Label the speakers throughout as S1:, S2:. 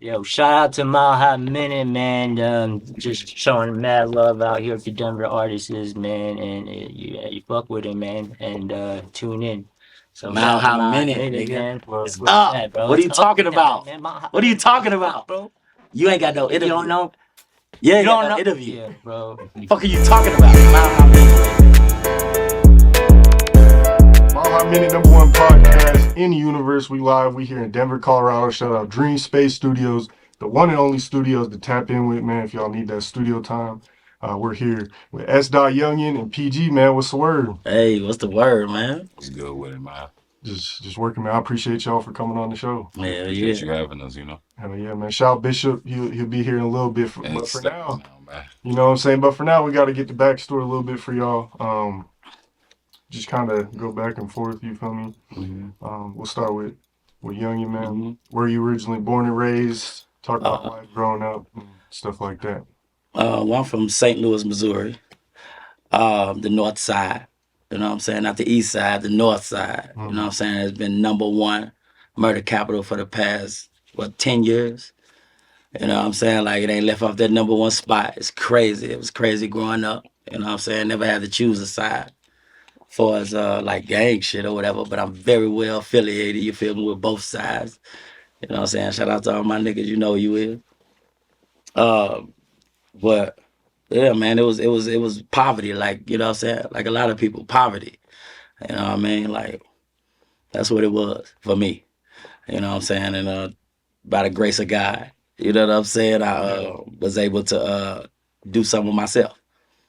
S1: Yo, shout out to Mile High Minute, man. Just showing mad love out here for Denver artists, man. And you fuck with it, man. And tune in. So shout
S2: Mile
S1: out to
S2: High
S1: Mile High
S2: Minute,
S1: Minute,
S2: nigga.
S1: man.
S2: It's
S1: What's
S2: up.
S1: that, bro?
S2: What are
S1: It's
S2: you
S1: up
S2: talking
S1: in that,
S2: about?
S1: man. Mile High
S2: What are you
S1: Minute,
S2: talking
S1: what's up,
S2: about?
S1: bro?
S2: You ain't got no
S1: You don't
S2: interview.
S1: know?
S2: You ain't
S1: You
S2: got
S1: don't
S2: no
S1: know?
S2: interview.
S1: Yeah, bro.
S2: Fuck are you talking about? Mile High Minute.
S3: Mile High Minute, #1 podcast in the universe. We live. We here in Denver, Colorado. Shout out Dream Space Studios, the one and only studios to tap in with, man. If y'all need that studio time, we're here with S.Youngin and PG, man. What's the word?
S2: Hey, what's the word, man?
S4: What's good with it, man?
S3: Just working, man. I appreciate y'all for coming on the show.
S4: We
S2: Hell
S4: appreciate
S2: yeah.
S4: you having us,
S3: Hell yeah, man. Shout out Bishop. He'll be here in a little bit,
S4: And
S3: but for
S4: step
S3: now,
S4: now, man.
S3: you know what I'm saying. But for now, we got to get the backstory a little bit for y'all. Just kind of go back and forth. You feel me? We'll start with Youngin, man.
S2: Mm-hmm.
S3: Where you originally born and raised? Talk about
S2: Uh,
S3: life growing up and stuff like that.
S2: well, I'm from St. Louis, Missouri. The north side. You know what I'm saying? Not the east side, the north side. You know what I'm saying? It's been #1 murder capital for the past, 10 years? You know what I'm saying? Like, it ain't left off that #1 spot. It's crazy. It was crazy growing up. You know what I'm saying? Never had to choose a side for as like gang shit or whatever, but I'm very well affiliated, you feel me, with both sides. You know what I'm saying? Shout out to all my niggas, you know who you is. Uh, but yeah, man, it was poverty, like, you know what I'm saying? Like a lot of people, poverty. You know what I mean? Like, that's what it was for me. You know what I'm saying? And by the grace of God, you know what I'm saying? I was able to do something myself.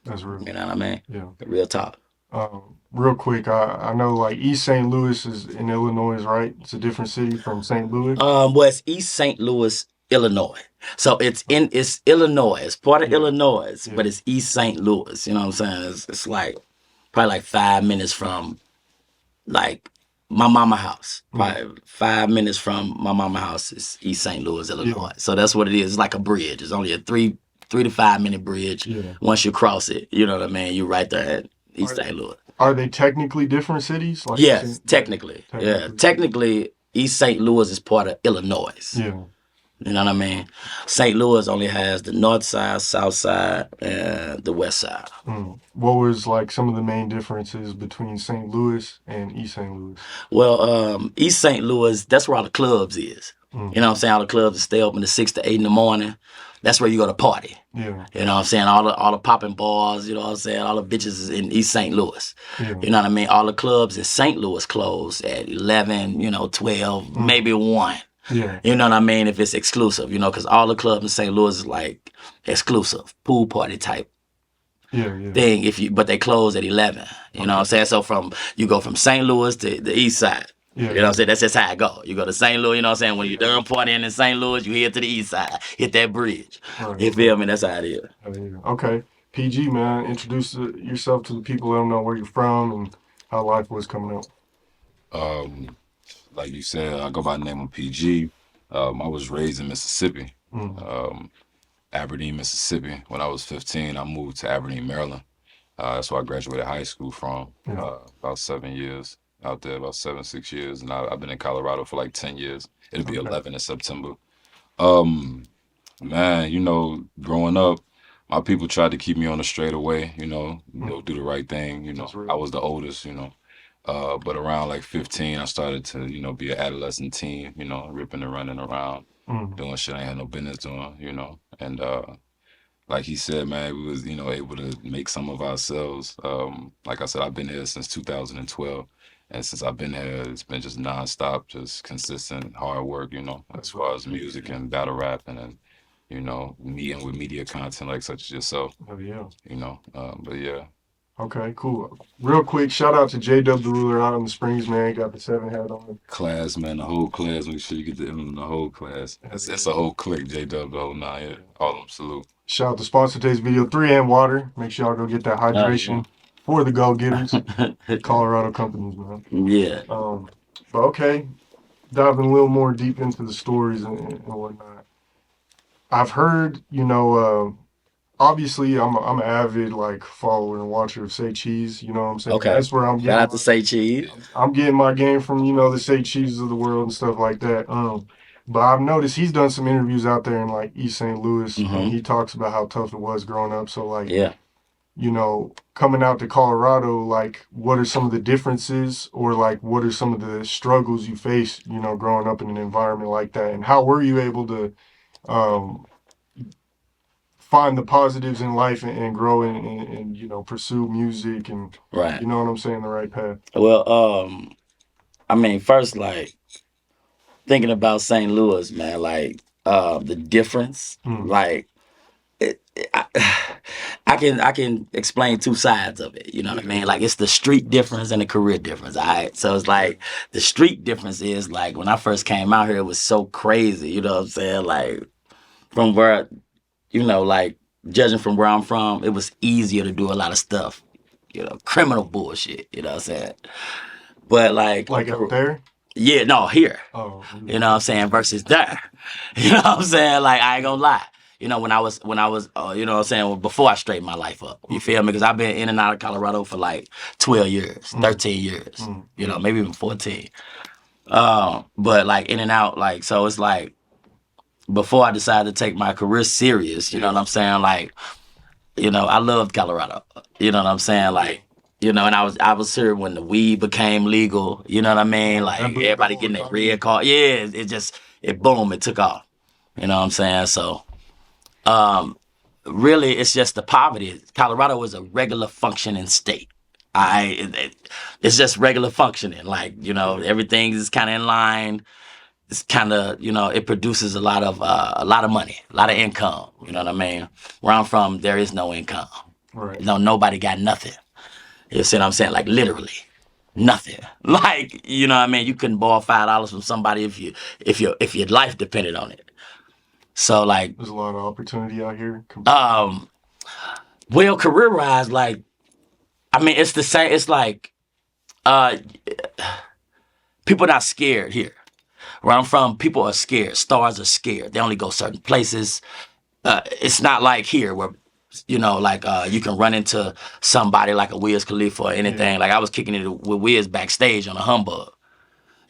S3: That's real.
S2: You know what I mean?
S3: Yeah.
S2: Real talk.
S3: Real quick, I know like East St. Louis is in Illinois, right? It's a different city from St. Louis.
S2: Well, it's East St. Louis, Illinois. So it's Illinois. It's part of
S3: Yeah.
S2: Illinois,
S3: Yeah.
S2: but it's East St. Louis. You know what I'm saying? It's like probably like 5 minutes from like my mama house. Probably 5 minutes from my mama house is East St. Louis, Illinois. So that's what it is. It's like a bridge. It's only a three to 5 minute bridge.
S3: Yeah.
S2: Once you cross it, you know what I mean? You're right there at East St. Louis.
S3: Are they technically different cities? Like
S2: Yes, technically. Yeah, technically, East St. Louis is part of Illinois.
S3: Yeah.
S2: You know what I mean? St. Louis only has the north side, south side, and the west side.
S3: What was like some of the main differences between St. Louis and East St. Louis?
S2: Well, East St. Louis, that's where all the clubs is. You know what I'm saying? All the clubs stay open to 6 to 8 in the morning. That's where you go to party.
S3: Yeah.
S2: You know what I'm saying? All the popping bars, you know what I'm saying? All the bitches is in East St. Louis.
S3: Yeah.
S2: You know what I mean? All the clubs in St. Louis close at 11, 12, maybe 1.
S3: Yeah.
S2: You know what I mean? If it's exclusive, because all the clubs in St. Louis is like exclusive, pool party type
S3: Yeah.
S2: thing. But they close at 11. You know what I'm saying? So you go from St. Louis to the east side.
S3: Yeah.
S2: You know what I'm saying? That's just how it go. You go to St. Louis, you know what I'm saying? When you're done partying in St. Louis, you head to the east side, hit that bridge.
S3: Right.
S2: You feel me? That's how it is.
S3: Okay. PG, man, introduce yourself to the people. Let them know where you're from and how life was coming up.
S4: Like you said, I go by the name of PG. I was raised in Mississippi, Aberdeen, Mississippi. When I was 15, I moved to Aberdeen, Maryland. That's where I graduated high school from. About 7 years out there, about 6 years, and I've been in Colorado for like 10 years. It'll be 11 in September. Man, growing up, my people tried to keep me on the straight away, do the right thing. I was the oldest. But around like 15, I started to, be an adolescent teen, ripping and running around, doing shit I ain't had no business doing. And like he said, man, we was, able to make some of ourselves. Like I said, I've been here since 2012. And since I've been here, it's been just nonstop, just consistent hard work, as far as music and battle rapping and, meeting with media content like such as yourself.
S3: Oh, yeah.
S4: But yeah.
S3: Okay, cool. Real quick, shout out to J-Dub the Ruler out in the Springs, man. Got the 7 hat on.
S4: Class, man, the whole class. Make sure you get the whole class. It's a whole clique, J-Dub, the whole 9. Yeah. All of them salute.
S3: Shout out to sponsor today's video, 3M Water. Make sure y'all go get that hydration for the go-getters. Colorado companies, man.
S2: Yeah.
S3: But okay, diving a little more deep into the stories and whatnot. I've heard, obviously I'm an avid like follower and watcher of Say Cheese. You know what I'm saying?
S2: Okay.
S3: That's where I'm
S2: Shout out to
S3: getting.
S2: Say Cheese.
S3: I'm getting my game from the Say Cheeses of the world and stuff like that. But I've noticed he's done some interviews out there in like East St. Louis, and
S2: Mm-hmm.
S3: he talks about how tough it was growing up. So like,
S2: Yeah.
S3: you know, coming out to Colorado, like, what are some of the differences, or like, what are some of the struggles you face, you know, growing up in an environment like that, and how were you able to um, find the positives in life and grow and you know pursue music and
S2: Right.
S3: you know what I'm saying, the right path.
S2: Well, I mean, first, like thinking about St. Louis, man, like the difference, like I, I can explain two sides of it. You know what I mean? Like it's the street difference and the career difference. All right. So it's like the street difference is like when I first came out here, it was so crazy. You know what I'm saying? Like from where, you know, like judging from where I'm from, it was easier to do a lot of stuff. You know, criminal bullshit. You know what I'm saying? But
S3: Like out there.
S2: yeah, no, here.
S3: Oh,
S2: You know what I'm saying? Versus there. You know what I'm saying? Like I ain't gonna lie. You know, when I was, you know what I'm saying, before I straightened my life up. You feel me? Because I've been in and out of Colorado for like 12 years, 13 years, you know, maybe even 14. But like in and out, like, so it's like before I decided to take my career serious, you know what I'm saying? Like, you know, I loved Colorado. You know what I'm saying? Like, you know, and I was here when the weed became legal. You know what I mean? Like everybody getting that red card. Yeah, it just boom, it took off. You know what I'm saying? So really it's just the poverty. Colorado is a regular functioning state. It's just regular functioning. Like, you know, everything is kinda in line. It's kind of, you know, it produces a lot of money, a lot of income. You know what I mean? Where I'm from, there is no income.
S3: Right.
S2: You know, nobody got nothing. You see what I'm saying? Like literally nothing. Like, you know what I mean? You couldn't borrow $5 from somebody if your life depended on it. So like,
S3: there's a lot of opportunity out here.
S2: well, career wise, like, I mean, it's the same. It's like, uh, people not scared here. Where I'm from, people are scared. Stars are scared. They only go certain places. It's not like here where, you know, like you can run into somebody like a Wiz Khalifa or anything. Like I was kicking it with Wiz backstage on a humbug.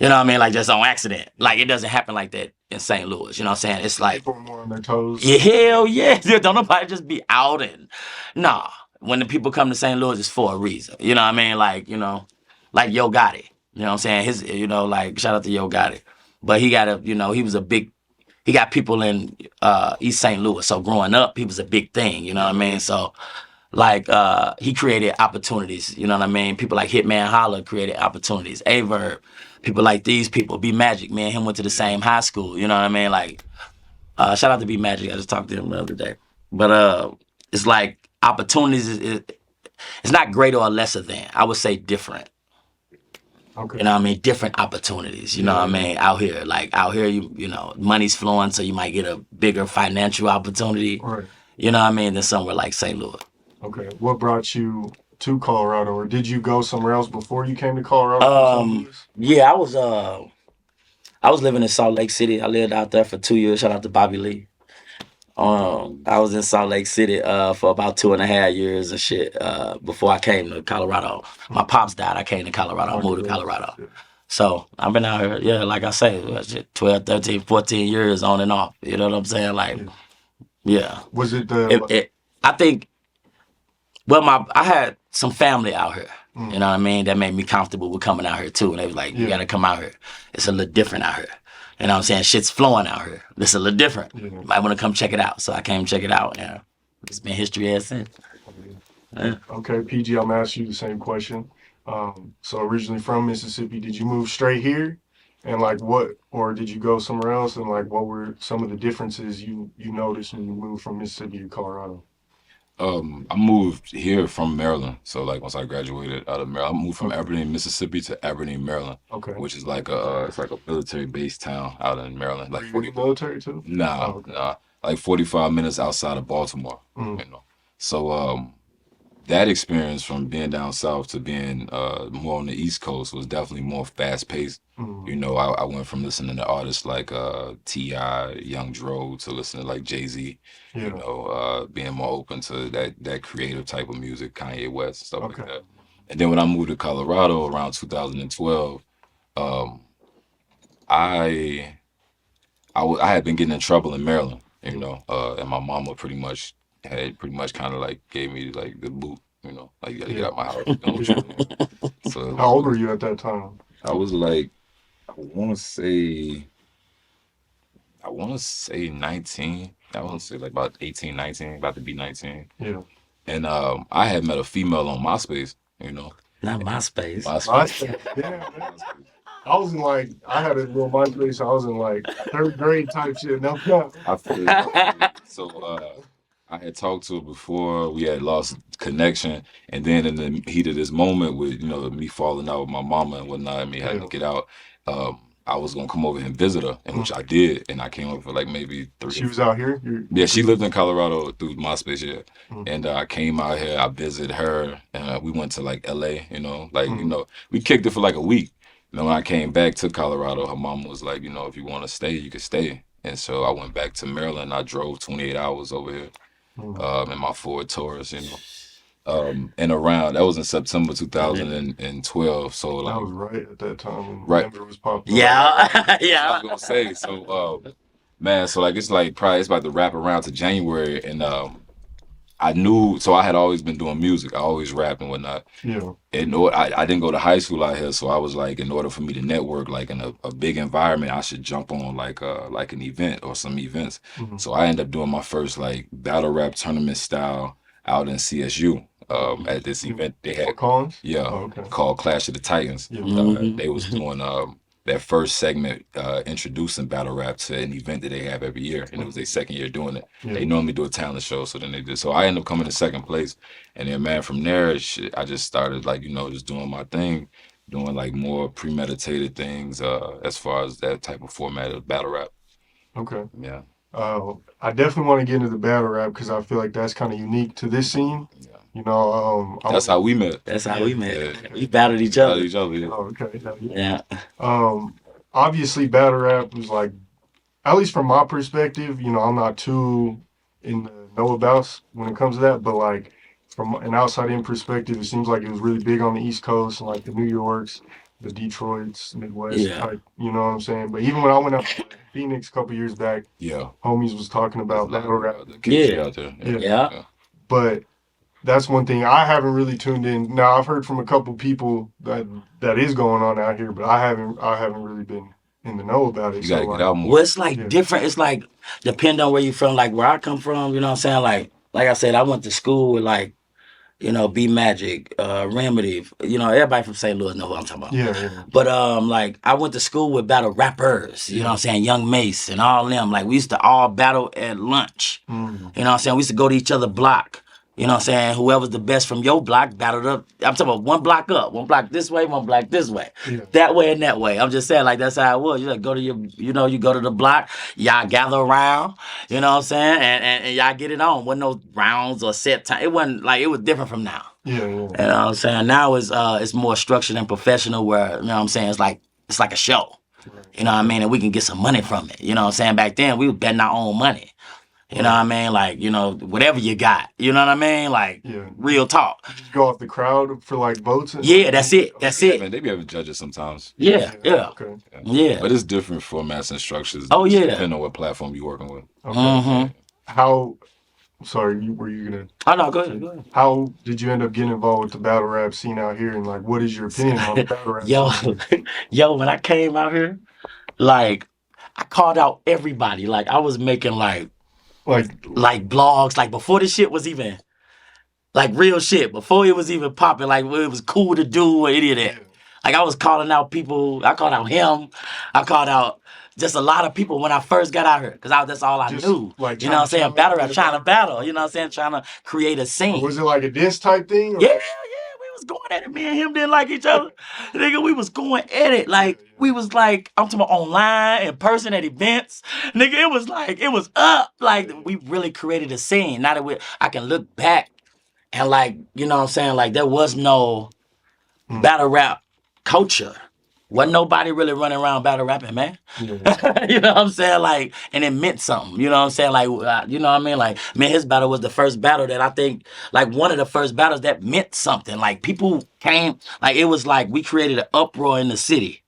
S2: You know what I mean? Like just on accident. Like it doesn't happen like that in St. Louis. You know what I'm saying? It's like,
S3: People are more on their toes.
S2: yeah, hell yeah. Don't nobody just be out and nah. When the people come to St. Louis, it's for a reason. You know what I mean? Like, you know, like Yo Gotti. You know what I'm saying? His, you know, like shout out to Yo Gotti. But he got you know, he got people in East St. Louis. So growing up, he was a big thing. You know what I mean? So like he created opportunities. You know what I mean? People like Hitman Holla created opportunities. Averb, people like these people. B Magic, man, him went to the same high school. You know what I mean? Like shout out to B Magic. I just talked to him the other day. But it's like opportunities it's not greater or lesser than. I would say different.
S3: Okay.
S2: You know what I mean? Different opportunities. You know what I mean? Out here. Like out here you know, money's flowing, so you might get a bigger financial opportunity.
S3: Right.
S2: You know what I mean? Than somewhere like St. Louis.
S3: Okay. What brought you to Colorado, or did you go somewhere else before you came to Colorado?
S2: Yeah, I was living in Salt Lake City. I lived out there for 2 years. Shout out to Bobby Lee. I was in Salt Lake City for about 2.5 years and shit before I came to Colorado. My pops died. I came to Colorado. I moved to Colorado. So I've been out here, yeah, like I say, 12, 13, 14 years on and off. You know what I'm saying? Like, yeah.
S3: Was it
S2: I think, well, I had some family out here. You know what I mean? That made me comfortable with coming out here too. And they was like, you got to come out here. It's a little different out here. You know what I'm saying? Shit's flowing out here. It's a little different. You might want to come check it out. So I came check it out. Yeah. It's been history ever since. Yeah.
S3: Okay, PG, I'm gonna ask you the same question. So originally from Mississippi, did you move straight here? And like what, or did you go somewhere else? And like what were some of the differences you noticed when you moved from Mississippi to Colorado?
S4: I moved here from Maryland. So like once I graduated out of Maryland, I moved from Aberdeen, Mississippi to Aberdeen, Maryland.
S3: Okay.
S4: Which is like it's like a military base town out in Maryland. Like
S3: Were you in the military too?
S4: Nah, like 45 minutes outside of Baltimore. You know. So that experience from being down south to being more on the East Coast was definitely more fast paced. You know, I went from listening to artists like T.I., Young Dro to listening to like Jay-Z, you know, being more open to that creative type of music, Kanye West, stuff like that. And then when I moved to Colorado around 2012, I I had been getting in trouble in Maryland, you know, and my mama pretty much kind of like gave me like the boot, you know, like you gotta get out my house. Don't what you doing. So
S3: How old were you at that time?
S4: I was like, I want to say 19. I want to say like about 18, 19, about to be 19.
S3: Yeah.
S4: And I had met a female on MySpace, you know.
S2: Not MySpace.
S3: MySpace. Yeah, man. I was in like, I had a little MySpace. I was in like 3rd grade type shit. No,
S4: I feel it. So I had talked to her before. We had lost connection, and then in the heat of this moment, with me falling out with my mama and whatnot, and me having to get out, I was gonna come over and visit her, and which I did, and I came over for like maybe 3.
S3: She was out here.
S4: Yeah, she lived in Colorado through MySpace, yeah.
S3: Mm.
S4: And I came out here, I visited her, and we went to like LA, we kicked it for like a week. When I came back to Colorado, her mom was like, if you want to stay, you can stay. And so I went back to Maryland. I drove 28 hours over here in my Ford Taurus, and around, that was in September 2012. So like,
S3: that was right at that time when
S4: Right.
S3: Denver was popping.
S2: Yeah,
S4: I
S2: yeah.
S4: was gonna say, so man, so like it's about to wrap around to January, and I knew, so I had always been doing music. I always rapped and whatnot.
S3: Yeah.
S4: And I didn't go to high school out here, so I was like, in order for me to network like in a big environment, I should jump on like an event or some events.
S3: Mm-hmm.
S4: So I ended up doing my first like battle rap tournament style out in CSU. At this event they had,
S3: Collins?
S4: yeah,
S3: Oh, okay.
S4: called Clash of the Titans.
S3: Yeah.
S4: They was doing that first segment introducing battle rap to an event that they have every year, and it was their second year doing it.
S3: Yeah.
S4: They normally do a talent show, so then they did. So I ended up coming in second place, and then man, from there, I just started like just doing my thing, doing like more premeditated things as far as that type of format of battle rap.
S3: Okay.
S4: Yeah.
S3: I definitely want to get into the battle rap because I feel like that's kind of unique to this scene.
S4: Yeah.
S3: That's
S4: how we met.
S2: That's how we met.
S4: Yeah.
S2: We battled each other.
S4: Yeah.
S3: Oh, okay.
S2: Yeah.
S3: Obviously, battle rap was like, at least from my perspective, I'm not too in the know about when it comes to that, but like from an outside-in perspective, it seems like it was really big on the East Coast and like the New Yorks, the Detroits, Midwest type, you know what I'm saying? But even when I went out to Phoenix a couple years back, homies was talking about battle rap.
S2: Yeah.
S4: Out there.
S2: Yeah.
S3: But that's one thing I haven't really tuned in. Now I've heard from a couple people that is going on out here, but I haven't really been in the know about it.
S4: You gotta get out more.
S2: Well, it's like different. It's like depending on where you're from. Like where I come from, you know what I'm saying? Like I said, I went to school with like, B Magic, Remedy. Everybody from St. Louis know who I'm talking about.
S3: Yeah.
S2: But like I went to school with battle rappers, you know what I'm saying? Young Mace and all them. Like we used to all battle at lunch.
S3: Mm.
S2: You know what I'm saying? We used to go to each other's block. You know what I'm saying? Whoever's the best from your block battled up. I'm talking about one block up, one block this way, one block this way.
S3: Yeah.
S2: That way and that way. I'm just saying, like, that's how it was. You like go to you go to the block, y'all gather around, you know what I'm saying? And y'all get it on. Wasn't no rounds or set time. It wasn't like, it was different from now.
S3: Yeah.
S2: You know what I'm saying? Now it's more structured and professional where, you know what I'm saying, it's like a show.
S3: Right.
S2: You know what I mean? And we can get some money from it. You know what I'm saying? Back then we were betting our own money. You know what I mean? Like, whatever you got. You know what I mean? Like, real talk.
S3: You just go off the crowd for like votes?
S2: Yeah, that's it. That's it.
S4: Man, they be having judges sometimes.
S2: Yeah.
S3: Okay.
S2: Yeah.
S4: But it's different formats and structures.
S2: Oh, yeah.
S4: Depending on what platform you're working with.
S3: Okay.
S2: Mm-hmm.
S3: How, sorry, were you going to?
S2: Oh, no, go ahead.
S3: How did you end up getting involved with the battle rap scene out here? And like, what is your opinion on the battle rap scene?
S2: Yo, when I came out here, like, I called out everybody. Like, I was making like blogs, like before this shit was even like real shit, before it was even popping, like it was cool to do or any of that. Like I was calling out people, I called out him, I called out just a lot of people when I first got out here, because that's all I knew.
S3: Like,
S2: you know what I'm saying? Battle rap, trying to battle, you know what I'm saying? Trying to create a scene.
S3: Was it like a diss type thing? Or?
S2: Yeah, we was going at it. Me and him didn't like each other. Nigga, we was going at it. Like, we was like, I'm talking about online, in person, at events. Nigga, it was up. Like, we really created a scene. Now that I can look back and like, you know what I'm saying? Like, there was no battle rap culture. Wasn't nobody really running around battle rapping, man.
S3: Yeah.
S2: You know what I'm saying? Like, and it meant something. You know what I'm saying? Like, you know what I mean? Like, man, his battle was the first battle that I think, like, one of the first battles that meant something. Like, people came, like, it was like we created an uproar in the city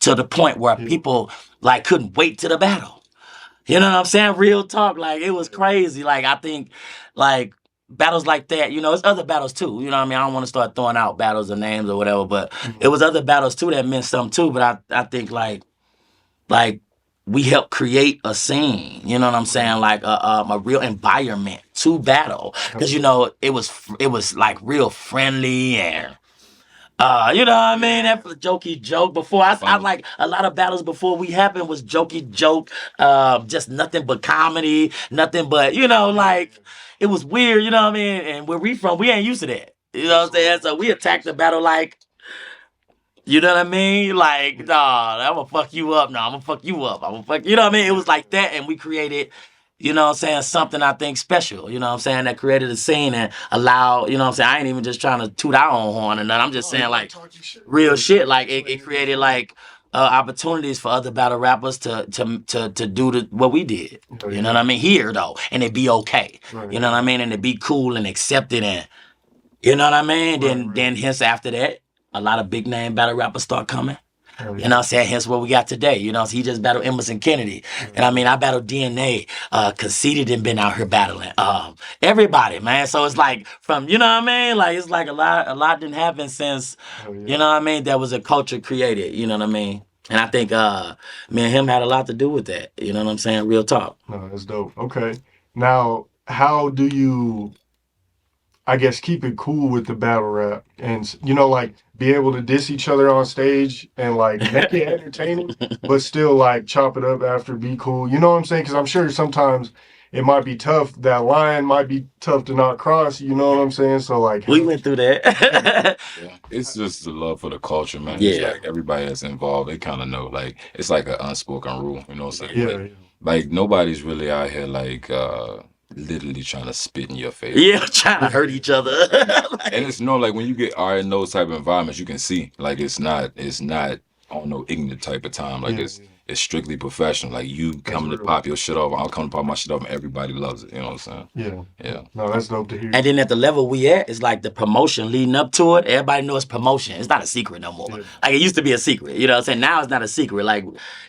S2: to the point where people, like, couldn't wait to the battle. You know what I'm saying? Real talk. Like, it was crazy. Like, I think, like, battles like that, you know, it's other battles too. You know what I mean? I don't want to start throwing out battles or names or whatever, but it was other battles too that meant something too. But I think, like, we helped create a scene, you know what I'm saying? Like a real environment to battle. Because, you know, it was like real friendly and you know what I mean? That jokey joke. Before I like a lot of battles before we happened was jokey joke, just nothing but comedy, nothing but, you know, like it was weird, you know what I mean? And where we from, we ain't used to that. You know what I'm saying? So we attacked the battle like, you know what I mean? Like, nah, I'm gonna fuck you up. No, I'm gonna fuck you up. I'm gonna fuck, you know what I mean? It was like that, and we created, you know what I'm saying, something I think special, you know what I'm saying, that created a scene and allowed, you know what I'm saying, I ain't even just trying to toot our own horn and nothing. I'm just saying, like, real shit. Like, it created, like, opportunities for other battle rappers to do what we did. You know what I mean? Here, though, and it be okay. You know what I mean? And it be cool and accepted and, you know what I mean? Then hence after that, a lot of big name battle rappers start coming. You know what I'm saying? Hence what we got today. You know, so he just battled Emerson Kennedy. And I mean, I battled DNA. Conceited and been out here battling. Everybody, man. So it's like from, you know what I mean? Like, it's like a lot didn't happen since, you know what I mean? There was a culture created, you know what I mean? And I think me and him had a lot to do with that. You know what I'm saying? Real talk.
S3: No, that's dope. Okay. Now, how do you, I guess, keep it cool with the battle rap and, you know, like be able to diss each other on stage and like make it entertaining, but still like chop it up after, be cool. You know what I'm saying? Because I'm sure sometimes it might be tough. That line might be tough to not cross. You know what I'm saying? So like,
S2: We went through that.
S4: Yeah, it's just the love for the culture, man.
S2: Yeah.
S4: It's like everybody that's involved, they kind of know. Like, it's like an unspoken rule, you know what I'm saying?
S3: yeah,
S4: Like, nobody's really out here, like, literally trying to spit in your face.
S2: Yeah, trying to hurt each other.
S4: And it's no, like, when you get are in those type of environments, you can see, like, it's not on no ignorant type of time. Like, it's strictly professional. Like, you come to
S3: real.
S4: pop your shit off, I'll come to pop my shit off, and everybody loves it. You know what I'm saying?
S3: Yeah.
S4: Yeah.
S3: No, that's dope to hear.
S2: And then at the level we at, it's like the promotion leading up to it. Everybody knows promotion. It's not a secret no more.
S3: Yeah.
S2: Like, it used to be a secret. You know what I'm saying? Now it's not a secret. Like,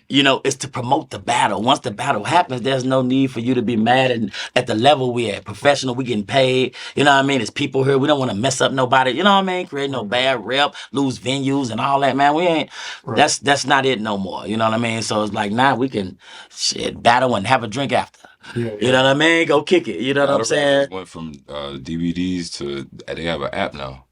S2: you know, it's to promote the battle. Once the battle happens, there's no need for you to be mad. And at the level we at, professional, we getting paid. You know what I mean? It's people here. We don't want to mess up nobody. You know what I mean? Create no bad rep, lose venues and all that, man. We ain't. That's not it no more. You know what I mean? So it's like now we can battle and have a drink after.
S3: Yeah,
S2: You know what I mean? Go kick it. You know what I'm saying?
S4: Went from DVDs to they have an app now.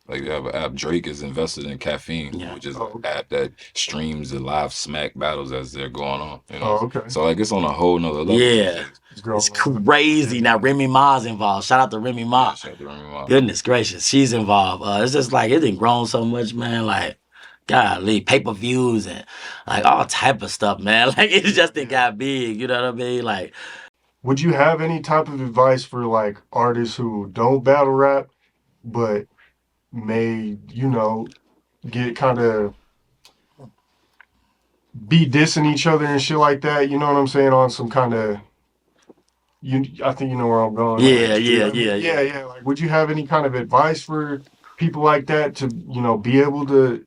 S4: Like, they have an app. Drake is invested in Caffeine, which is an app that streams the live smack battles as they're going on. You know?
S3: okay.
S4: So like, it's on a whole nother level.
S2: Yeah. It's crazy. Now Remy Ma's involved. Shout out to Remy Ma.
S4: Shout out to Remy Ma.
S2: Goodness gracious, she's involved. It's just like it done grown so much, man. Like, golly, pay-per-views and like all type of stuff, man. Like, it just done got big. You know what I mean? Like,
S3: would you have any type of advice for like artists who don't battle rap, but may, you know, get kind of be dissing each other and shit like that? You know what I'm saying? On some kind of, I think you know where I'm going. Yeah. Like, would you have any kind of advice for people like that to, you know, be able to,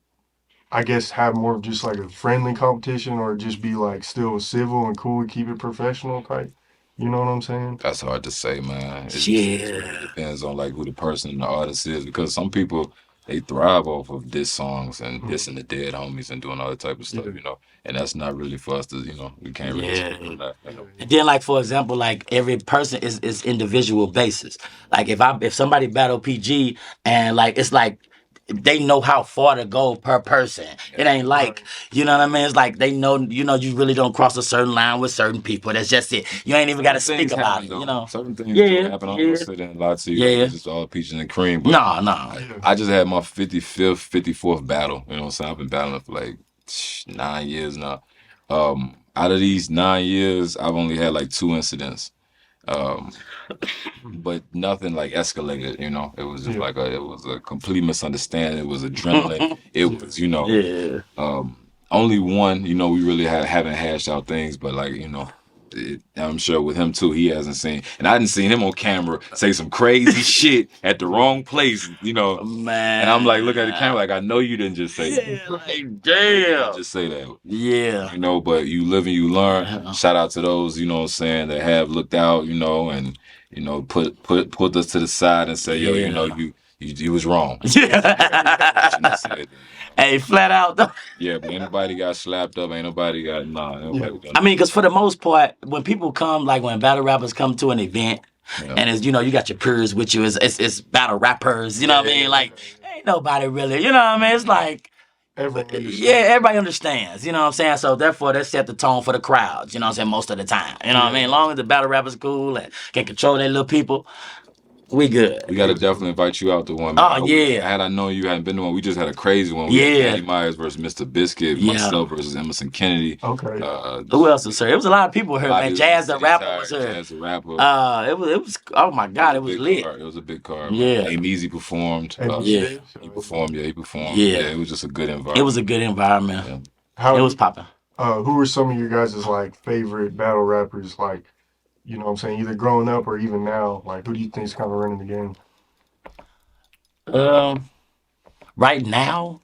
S3: I guess, have more of just like a friendly competition, or just be like still civil and cool and keep it professional type? You know what I'm saying?
S4: That's hard to say, man. It
S2: yeah.
S4: depends on like who the person and the artist is, because some people, they thrive off of diss songs and dissing the dead homies and doing all that type of stuff, you know. And that's not really for us to, you know, we can't really speak on that. You know?
S2: And then, like, for example, like every person is individual basis. Like, if somebody battle PG and like it's like they know how far to go per person. It ain't like, you know what I mean? It's like they know, you know, you really don't cross a certain line with certain people. That's just it. You ain't even got to speak about it, you know?
S4: Certain things do happen. I'm going to sit there and lie to you. It's just all peaches and cream. But
S2: Nah.
S4: I just had my 55th, 54th battle. You know what I'm saying? I've been battling for like 9 years now. Out of these 9 years, I've only had like 2 incidents. But nothing like escalated, you know. It was just like it was a complete misunderstanding. It was adrenaline. It was, you know, only one, you know, we really haven't hashed out things, but like, you know, I'm sure with him too, he hasn't seen, and I didn't seen him on camera say some crazy shit at the wrong place, you know.
S2: Man.
S4: And I'm like, look at the camera, like I know you didn't just say that.
S2: Yeah, like
S4: You
S2: damn.
S4: didn't just say that.
S2: Yeah.
S4: You know, but you live and you learn.
S2: Yeah.
S4: Shout out to those, you know what I'm saying, that have looked out, you know, and you know, put us to the side and say, yo, you know, you was wrong.
S2: Yeah. Hey, flat out though.
S4: Yeah, but ain't nobody got slapped up. Ain't nobody got
S2: I mean, because for the most part, when people come, like when battle rappers come to an event, and it's, you know, you got your peers with you, it's battle rappers, you know what I mean? Like, ain't nobody really, you know what I mean? It's like, everybody understands, you know what I'm saying? So therefore, that set the tone for the crowds, you know what I'm saying, most of the time. You know what I mean? As long as the battle rappers cool and can control their little people, we good.
S4: We gotta definitely invite you out to one.
S2: Oh, yeah.
S4: Had I known you hadn't been to one, we just had a crazy one. We had Danny Myers versus Mr. Biscuit, myself versus Emerson Kennedy.
S3: Okay.
S2: Who else was here? It was a lot of people here, man. Jazz the Rapper was here.
S4: Jazz the Rapper.
S2: It was. Oh my God, it was lit.
S4: It was a big card.
S2: Yeah.
S4: Aim Easy performed.
S2: Yeah.
S4: He performed. Yeah, he performed.
S2: Yeah.
S4: It was just a good environment.
S2: It was a good environment.
S3: Yeah.
S2: It was popping.
S3: Who were some of your guys' like favorite battle rappers? Like, you know what I'm saying, either growing up or even now. Like, who do you think is kind of running the game?
S2: Right now,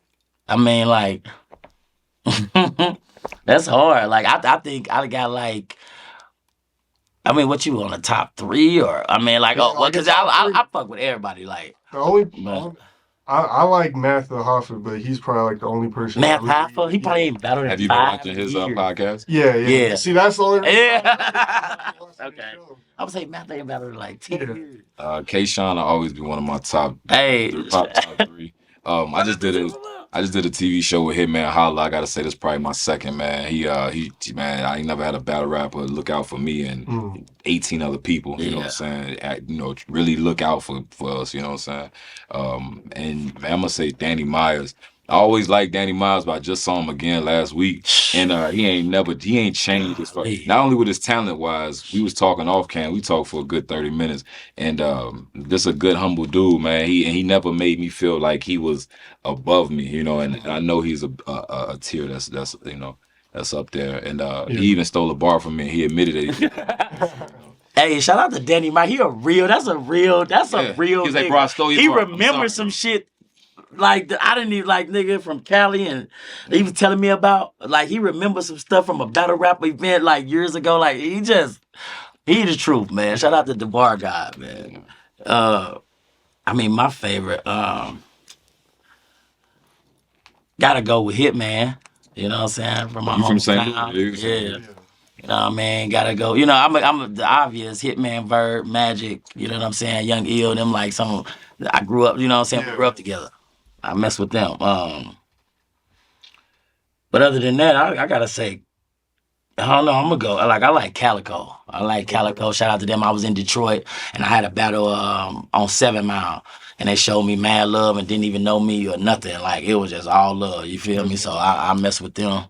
S2: I mean, like, that's hard. Like, I think I got like, I mean, what you on the top 3 or I mean, like, because I fuck with everybody. Like,
S3: the only, I like Math the Hoffa, but he's probably like the only person.
S2: Math Hoffa, he probably ain't better than.
S4: Have you been watching his podcast?
S3: Yeah. See, that's the only.
S2: Yeah. Okay. I would say Math ain't better than like 10 years.
S4: K-Sean will always be one of my top. Top 3. I just did a TV show with Hitman Holla. I gotta say this probably my second, man. He man, I ain't never had a battle rapper look out for me and 18 other people. You know what I'm saying? You know, really look out for us. You know what I'm saying? And man, I'm gonna say Danny Myers. I always liked Danny Myers, but I just saw him again last week, and he ain't changed as far. Not only with his talent wise, we was talking off cam. We talked for a good 30 minutes, and just a good humble dude, man. He never made me feel like he was above me, you know. And I know he's a tier that's you know that's up there. And he even stole a bar from me. He admitted it.
S2: Hey, shout out to Danny Myers. He a real. That's a real.
S4: He's like, bro, I stole your
S2: He
S4: bar.
S2: remembers some shit. Like, I didn't even, like, nigga from Cali, and he was telling me about, like, he remembers some stuff from a battle rap event, like, years ago. Like, he the truth, man. Shout out to the bar guy, man. I mean, my favorite, gotta go with Hitman. You know what I'm saying? From my hometown. Yeah. You know what I mean? Gotta go. You know, I'm the obvious Hitman, Verb, Magic, you know what I'm saying? Young Ill, them, like, some, I grew up, you know what I'm saying? We grew up together. I mess with them. But other than that, I gotta say, I don't know. I'm gonna go. I like Calico. Shout out to them. I was in Detroit and I had a battle on 7 Mile, and they showed me mad love and didn't even know me or nothing. Like, it was just all love. You feel me? So I mess with them.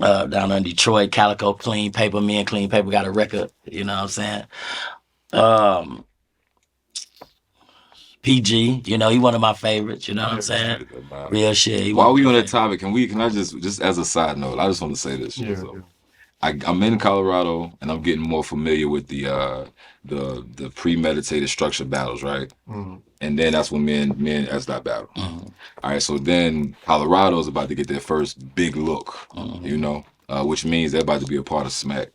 S2: Down in Detroit, Calico, Clean Paper. Me and Clean Paper got a record. You know what I'm saying? PG, you know, he one of my favorites, you know what I'm saying? Real shit.
S4: While we on that topic, can I just as a side note, I just want to say this. I'm in Colorado and I'm getting more familiar with the premeditated structured battles, right? And then that's when me and S. battle. All right, so then Colorado is about to get their first big look, you know, which means they're about to be a part of Smack,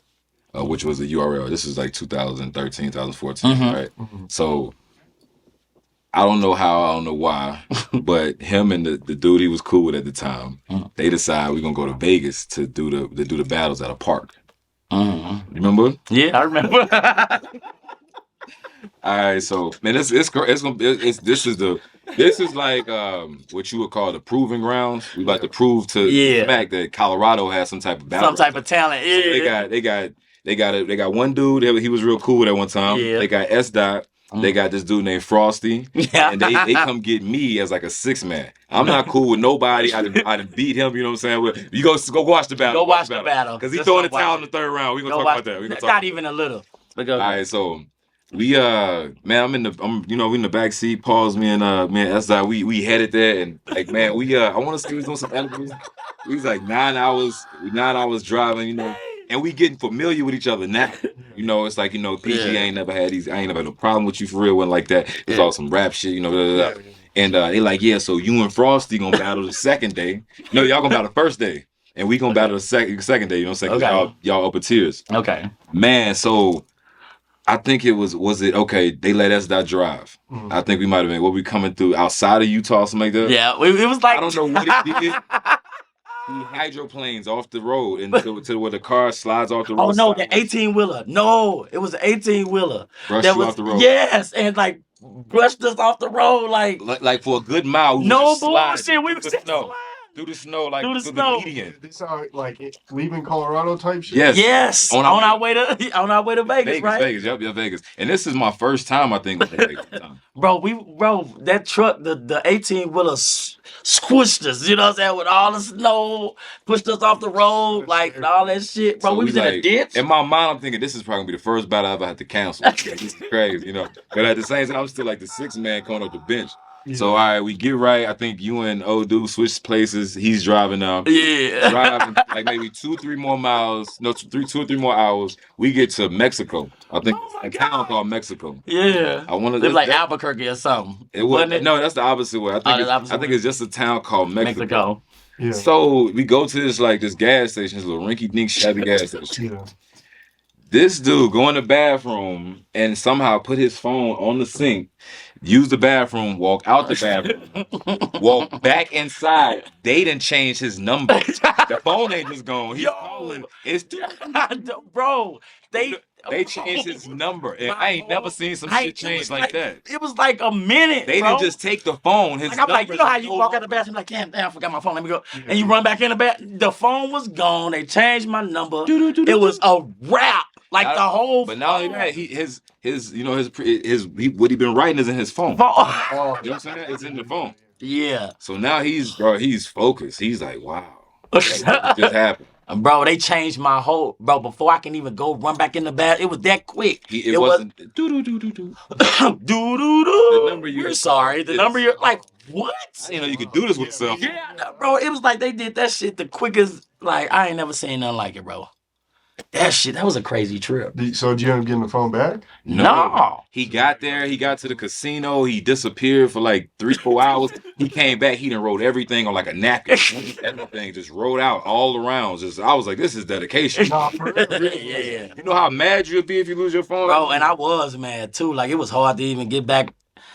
S4: which was a URL. This is like 2013, 2014, right? So I don't know how, I don't know why, but him and the dude he was cool with at the time, they decide we're gonna go to Vegas to do the battles at a park. You remember?
S2: Yeah, I remember.
S4: All right, so man, this is like what you would call the proving grounds. We about to prove to Smack that Colorado has some type of battle,
S2: some type of talent. Yeah,
S4: so they got one dude. He was real cool at one time.
S2: Yeah.
S4: They got S. They got this dude named Frosty, and they come get me as like a 6-man. I'm not cool with nobody. I'd beat him. You know what I'm saying? You go watch the battle.
S2: Go watch the battle
S4: because he's throwing the towel in the 3rd round. We gonna talk about that.
S2: Not even a little.
S4: All right, so we man, we in the back seat. Pause. Me and S.I. We headed there, and like man, I want to see us doing some interviews. We was like 9 hours driving, you know. and we getting familiar with each other now. You know, it's like, you know, PG ain't never had these. I ain't never had no problem with you for real. Wasn't like that. It's all some rap shit. You know. Blah, blah, blah. And they like, yeah. So you and Frosty gonna battle the second day. No, y'all gonna battle the first day, and we gonna battle the second day. You know what I'm saying? 'Cause y'all upper tiers.
S2: Okay.
S4: Man, so I think it was it okay? They let us not drive.
S3: Mm.
S4: I think we might have been. What we coming through outside of Utah, something like that.
S2: Yeah, it was like
S4: I don't know what it did. He hydroplanes off the road and to where the car slides off the road.
S2: Oh no, the 18-wheeler. No, it was an 18-wheeler.
S4: Brushed
S2: That
S4: you
S2: was
S4: off the road.
S2: Yes, and like brushed us off the road
S4: like for a good mile. We
S2: no
S4: was just
S2: bullshit.
S4: sliding
S2: We was just sliding.
S4: through the snow, like
S2: Through the
S4: through
S2: snow.
S4: the median.
S3: This how like leaving Colorado type shit.
S2: Yes. On our way to Vegas, right?
S4: Vegas. Yep, Vegas. And this is my first time, I think.
S2: Bro, that truck, the 18-wheeler squished us, you know what I'm saying, with all the snow, pushed us off the road, like, and all that shit. Bro,
S4: So
S2: we was in a ditch.
S4: In my mind, I'm thinking this is probably gonna be the first battle I ever had to cancel. This is crazy, you know. But at the same time, I'm still like the sixth man coming off the bench. Yeah. So all right, we get right. I think you and Odu switched places. He's driving now.
S2: Yeah.
S4: Driving like maybe 2-3 more miles. No, 2 or 3 more hours. We get to Mexico. I think a town called Mexico.
S2: Yeah.
S4: I want to.
S2: It's like Albuquerque or something.
S4: It wasn't it? No, that's the opposite way. I think it's just a town called Mexico.
S3: Yeah.
S4: So we go to this gas station, this little rinky-dink shabby gas station.
S3: Yeah.
S4: This dude go in the bathroom and somehow put his phone on the sink, use the bathroom, walk out the bathroom, walk back inside. They didn't change his number. The phone ain't just gone. He's calling. It's
S2: bro.
S4: They changed his number, and I ain't never seen some shit change like that.
S2: It was like a minute.
S4: They didn't just take the phone. His
S2: I'm like, you know how you walk out the bathroom like, damn, I forgot my phone. Let me go. And you run back in the bathroom. The phone was gone. They changed my number. It was a wrap. Like the whole.
S4: But not only that, his what he been writing is in his phone. You know what I'm saying? It's in the phone.
S2: Yeah.
S4: So now he's focused. He's like, wow, what just happened.
S2: Bro, they changed my whole. Bro, before I can even go run back in the bath, it was that quick.
S4: It wasn't.
S2: The
S4: number you're
S2: sorry. The number you're like, what?
S4: I didn't know you could do this with yourself.
S2: Yeah, bro. It was like they did that shit the quickest. Like I ain't never seen nothing like it, bro. That was a crazy trip.
S3: So did you end up getting the phone back?
S4: No. He got there. He got to the casino. He disappeared for like 3-4 hours. He came back. He done wrote everything on like a napkin. Everything just wrote out all around. I was like, this is dedication.
S3: Nah, for real.
S2: Yeah.
S4: You know how mad you'll be if you lose your phone?
S2: Bro, and I was mad too. Like it was hard to even get back.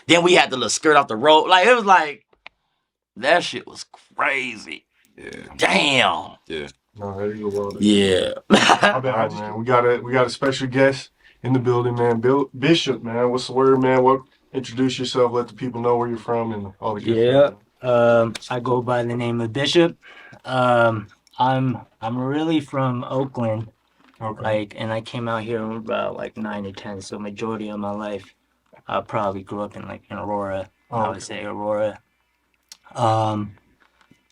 S2: Then we had to little skirt off the road. Like it was like, that shit was crazy.
S4: Yeah.
S2: Damn.
S4: Yeah.
S3: No, there you go.
S2: Yeah.
S3: Man. We got a special guest in the building, man. Bishop, man. What's the word, man? Introduce yourself. Let the people know where you're from and all the good stuff.
S1: I go by the name of Bishop. I'm really from Oakland.
S3: Okay.
S1: And I came out here about like 9 or 10. So majority of my life, I probably grew up in Aurora. I would say Aurora.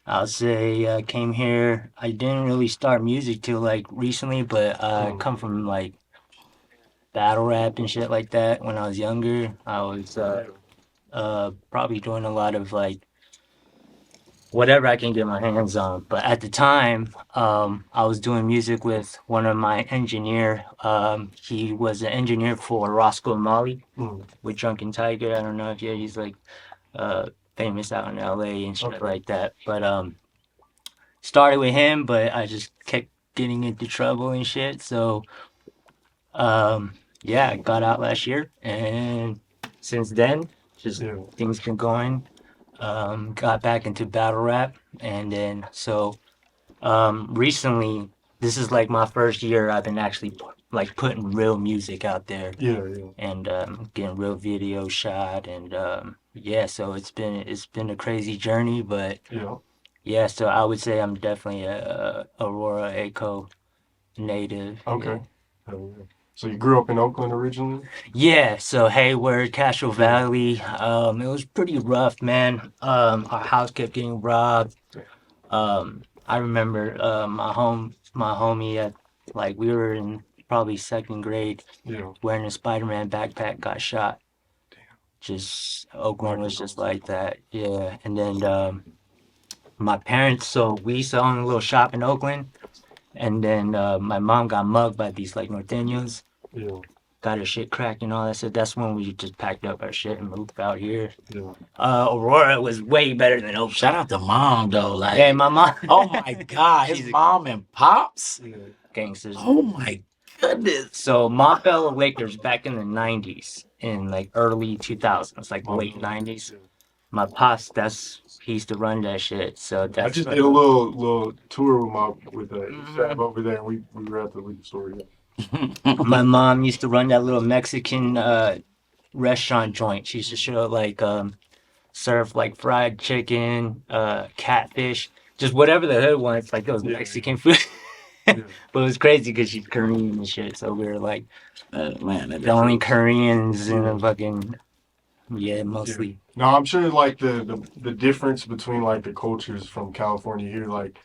S1: I'll say I came here. I didn't really start music till like recently, but I come from like battle rap and shit like that. When I was younger, I was probably doing a lot of like whatever I can get my hands on. But at the time, I was doing music with one of my engineer. He was an engineer for Roscoe Molly with Drunken Tiger. I don't know if he's like famous out in LA and shit like that. But started with him, but I just kept getting into trouble and shit. So I got out last year, and since then, just things been going. Got back into battle rap, and then recently, this is like my first year I've been actually like putting real music out there. And getting real video shot, and so it's been a crazy journey, but so I would say I'm definitely a Aurora Echo native.
S3: Okay. Yeah. So you grew up in Oakland originally?
S1: Yeah, so Hayward, Castro Valley. It was pretty rough, man. Our house kept getting robbed. I remember my homie at we were in probably second grade, wearing a Spider-Man backpack, got shot. Just Oakland was just like that, And then my parents, so we used to own a little shop in Oakland, And then my mom got mugged by these like Norteños.
S3: Yeah.
S1: Got her shit cracked and all that. So that's when we just packed up our shit and moved out here.
S3: Yeah.
S1: Aurora was way better than Oakland.
S2: Shout out to mom though. Like,
S1: Yeah, my mom.
S2: oh my God, his mom and pops.
S1: Gangsters.
S2: Oh my goodness.
S1: So mom fell Lakers back in the 90s, in like early 2000s, like late 90s. My pops, he used to run that shit. So that's
S3: I just did a little tour with Fab over there, and we were at the liquor store. Yeah.
S1: My mom used to run that little Mexican restaurant joint. She used to show like serve like fried chicken, catfish, just whatever the hood wants, like those Mexican food. But it was crazy because she's Korean and shit. So we were like the only Koreans in the fucking mostly.
S3: No, I'm sure like the difference between like the cultures from California here, like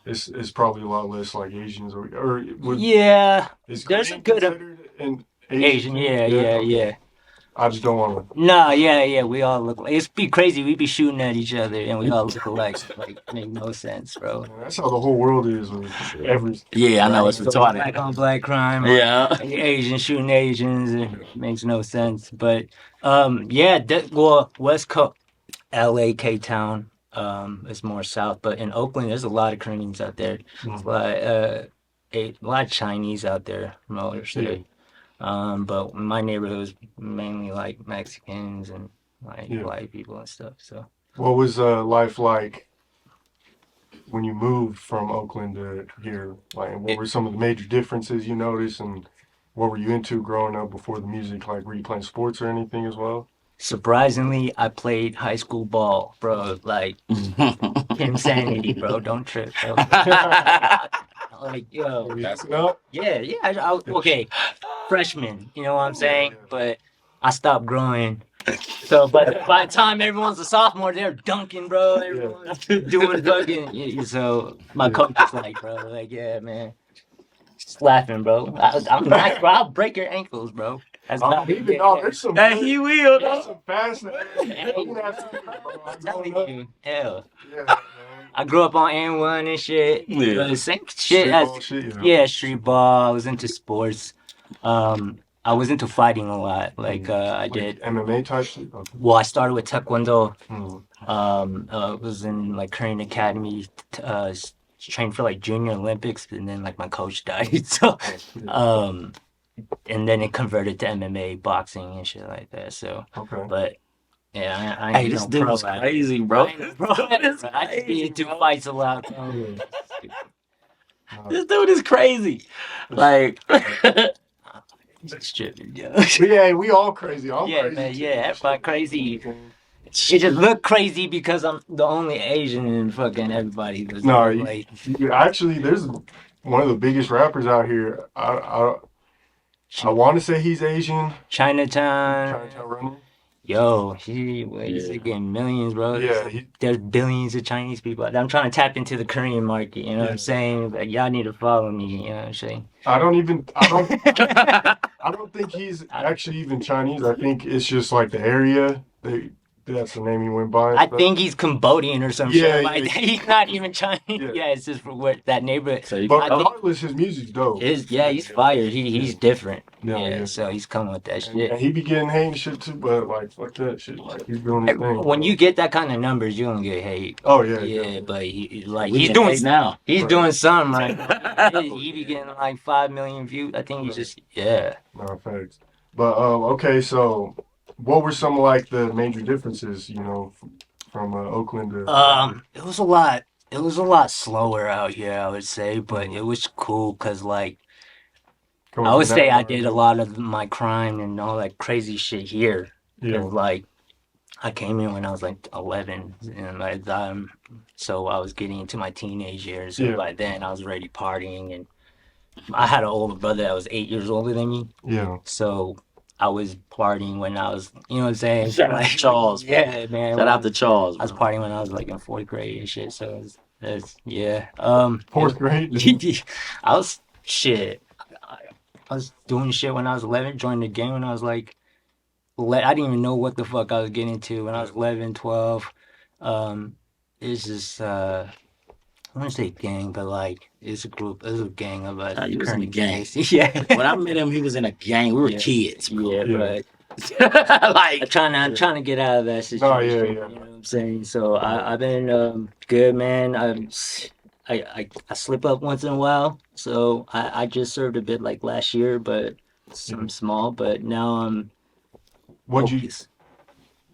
S3: it's probably a lot less like Asians or is
S1: There's a
S3: Korean
S1: good
S3: considered an
S1: Asian. Yeah.
S3: I just don't want to.
S1: No, yeah. We all look like, it's be crazy. We be shooting at each other and we all look alike. Like, make no sense, bro.
S3: That's how the whole world is with every.
S2: Yeah, I know it's
S1: So
S2: retarded.
S1: black on black crime.
S2: Yeah.
S1: Asians shooting Asians. It makes no sense. But, West Coast, LA, K Town, is more south. But in Oakland, there's a lot of Koreans out there. A lot of Chinese out there, mostly. But my neighborhood was mainly like Mexicans and like white people and stuff. So
S3: What was life like when you moved from Oakland to here? Like, what were some of the major differences you noticed, and what were you into growing up before the music? Like, were you playing sports or anything as well?
S1: surprisingly, I played high school ball, bro. Like insanity, bro. Don't trip, bro. Like, yo,
S3: No.
S1: okay, freshman. You know what I'm saying? But I stopped growing. So, but by the time everyone's a sophomore, they're dunking, bro. Everyone's doing fucking. So my coach was like, bro, like, yeah, man, just laughing, bro. I'm nice, bro. I'll break your ankles, bro. That's not
S3: Even though there's some.
S2: He will.
S3: There's some fast.
S1: I'm telling you, hell.
S3: Yeah, man.
S1: I grew up on N1 and shit.
S2: Yeah.
S1: The same shit
S3: Street
S1: as
S3: ball shit, you know?
S1: yeah, street ball. I was into sports. I was into fighting a lot. Like I did.
S3: MMA type shit. Okay.
S1: Well, I started with Taekwondo.
S3: Mm.
S1: Was in like Korean Academy. Trained for like Junior Olympics, and then like my coach died. So, and then it converted to MMA, boxing, and shit like that. So,
S3: Okay.
S1: but yeah, I
S2: Hey, this dude was crazy, bro.
S1: I just be into fights a lot, bro.
S2: This dude is crazy. Like,
S1: Just tripping, yo.
S3: But yeah, we all crazy. I'm
S1: Yeah,
S3: crazy.
S1: man,
S3: too.
S1: yeah, everybody crazy. It just look crazy because I'm the only Asian in fucking everybody.
S3: No,
S1: like,
S3: actually, there's one of the biggest rappers out here. I want to say he's Asian.
S1: Chinatown.
S3: Chinatown Runner.
S1: Yo, he's getting millions, bro.
S3: Yeah,
S1: There's billions of Chinese people. I'm trying to tap into the Korean market. You know what I'm saying? Like, y'all need to follow me. You know what I'm saying?
S3: I don't think he's actually even Chinese. I think it's just like the area. That's the name he went by.
S1: I think he's Cambodian or some
S3: Yeah,
S1: shit like that. He's not even Chinese.
S3: Yeah.
S1: Yeah, it's just for what that neighborhood.
S2: so you,
S3: But
S1: I think-
S3: regardless, his music's dope.
S1: He's fire. He's different.
S3: Yeah.
S1: So he's coming with that
S3: And
S1: shit.
S3: he be getting hate and shit too, but like fuck that shit. Like he's doing his thing.
S1: When you get that kind of numbers, you don't get hate.
S3: Oh yeah.
S1: Yeah, but he's
S2: we
S1: he's
S2: can
S1: doing
S2: hate now.
S1: He's
S3: Right.
S1: doing something right. He be getting like 5 million views. I think he's just
S3: No facts. But okay, so what were some of like the major differences, you know, from Oakland to?
S1: It was a lot. It was a lot slower out here, I would say, but it was cool because like I would say I did a lot of my crime and all that crazy shit here.
S3: Yeah.
S1: 'Cause, like I came in when I was like 11, and like so I was getting into my teenage years. So
S3: Yeah.
S1: by then I was already partying, and I had an older brother that was 8 years older than me.
S3: Yeah.
S1: So I was partying when I was, you know what I'm saying?
S2: Shout out to Charles, bro.
S1: Yeah, man.
S2: Shout out to Charles.
S1: I was
S2: bro.
S1: partying when I was like in 4th grade and shit. So it's yeah.
S3: 4th grade.
S1: I was shit. I was doing shit when I was 11. Joined the game when I was like, I didn't even know what the fuck I was getting into when I was 11, 12. It's just I want to say gang, but like it's a gang of us.
S2: You was in a
S1: current
S2: gang.
S1: Spvce. Yeah.
S2: When I met him, he was in a gang. We were
S1: Yeah.
S2: kids, bro.
S1: Yeah,
S3: Yeah.
S1: but
S2: Like
S1: I'm trying to get out of that
S3: No,
S1: situation.
S3: yeah.
S1: You know what I'm saying? So I've been good, man. I slip up once in a while. So I just served a bit like last year, but some small. But now I'm
S3: What you,
S1: focused.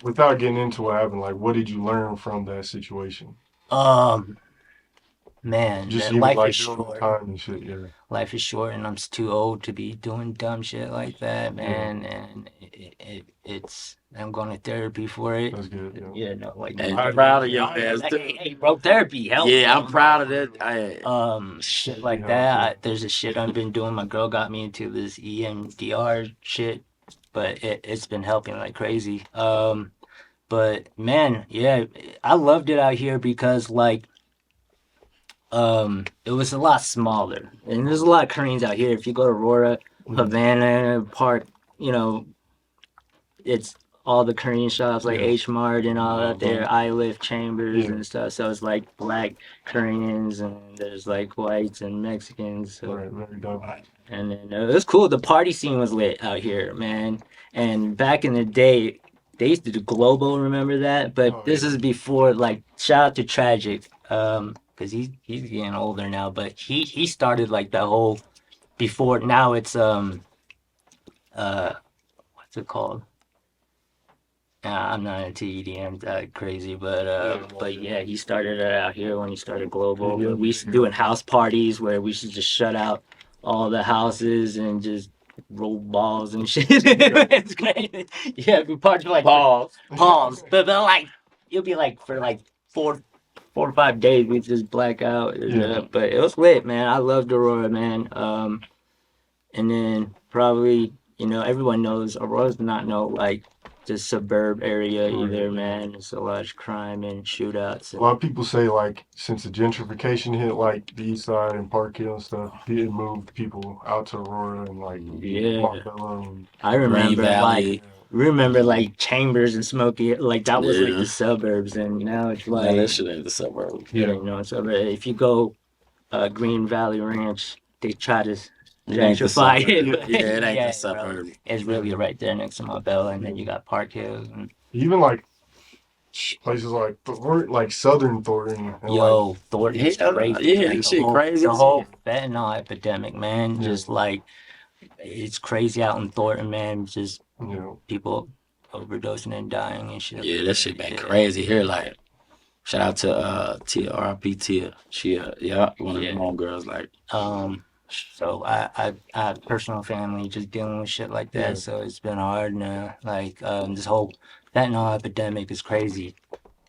S3: without getting into what happened, like, what did you learn from that situation?
S1: Man,
S3: Just
S1: that
S3: even
S1: life
S3: like
S1: is
S3: during the
S1: short.
S3: time and shit. Yeah.
S1: Life is short, and I'm too old to be doing dumb shit like that,
S3: Yeah.
S1: man. And it's I'm going to therapy for it.
S3: That's good. Yeah.
S1: Yeah, no, like
S2: And
S3: I-
S2: proud of your
S3: I-
S2: ass too.
S1: hey, bro, therapy help.
S2: Yeah, I'm
S1: man.
S2: proud of that.
S1: Shit
S3: Yeah,
S1: like
S3: yeah.
S1: that. There's a shit I've been doing. My girl got me into this EMDR shit, but it's been helping like crazy. But man, yeah, I loved it out here because like it was a lot smaller, and there's a lot of Koreans out here. If you go to Aurora, Havana Park, you know, it's all the Korean shops like
S3: Yeah.
S1: H Mart and all that there, I Lift Chambers
S3: Yeah.
S1: and stuff. So it's like black Koreans and there's like whites and Mexicans. So.
S3: Right. Very dope.
S1: And then it was cool. The party scene was lit out here, man. And back in the day, they used to do Global, remember that? But
S3: Oh,
S1: this
S3: yeah.
S1: is before, like, shout out to Tragic, because he's getting older now. But he started like the whole before. Now it's what's it called? I'm not into EDM that crazy, but yeah, he started it out here when he started Global.
S3: Yeah.
S1: But we used to doing house parties where we should just shut out all the houses and just roll balls and shit. It's crazy. Yeah, we party for like
S2: Pause.
S1: but like it'll be like for like 4 or 5 days we just black out.
S3: Yeah.
S1: But it was lit, man. I loved Aurora, man. And then probably everyone knows Aurora's not no like just suburb area either, man. There's a lot of crime and shootouts.
S3: A lot of people say like since the gentrification hit like the East Side and Park Hill and stuff, it moved people out to Aurora and like
S1: Yeah.
S3: Montbello and
S1: I remember
S2: Valley.
S1: like Chambers and Smoky, like that was like
S2: Yeah.
S1: the suburbs, and now it's
S2: Nah,
S1: like
S2: that shit ain't the suburb.
S1: so if you go Green Valley Ranch, they try to
S2: It ain't the
S1: gentrify
S2: suburb.
S1: it. But
S2: Yeah, it ain't the
S1: bro,
S2: suburb.
S1: it's really right there next to Montbello, and then you got Park Hills and
S3: even like places like Thornton, like Southern Thornton. And
S1: yo, Thornton's
S2: Yeah,
S1: crazy.
S2: yeah,
S1: Like,
S2: shit crazy
S1: The
S2: as
S1: whole
S2: hell.
S1: fentanyl epidemic, man.
S3: Yeah.
S1: Just like it's crazy out in Thornton, man. Just
S3: like, you know,
S1: people overdosing and dying and shit.
S2: Yeah, that shit been
S1: Yeah.
S2: crazy here. Like, shout out to Tia, R.I.P. Tia. She, one of
S1: Yeah.
S2: the homegirls. Like,
S1: So I have personal family just dealing with shit like that.
S3: Yeah.
S1: So it's been hard now. Like this whole fentanyl epidemic is crazy.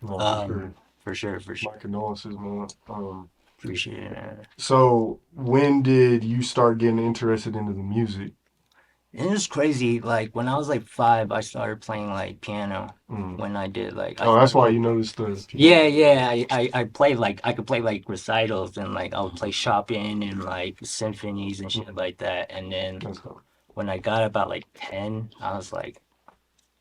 S3: no, for sure.
S1: For sure.
S3: My condolences, man.
S1: Appreciate it, man.
S3: So when did you start getting interested into the music?
S1: It was crazy. Like when I was like 5, I started playing like piano.
S3: Mm.
S1: When I did like.
S3: Oh, that's why you noticed the.
S1: Yeah. I played like I could play like recitals and like I would play Chopin and like symphonies and shit like that. And then
S3: That's how-
S1: when I got about like 10, I was like,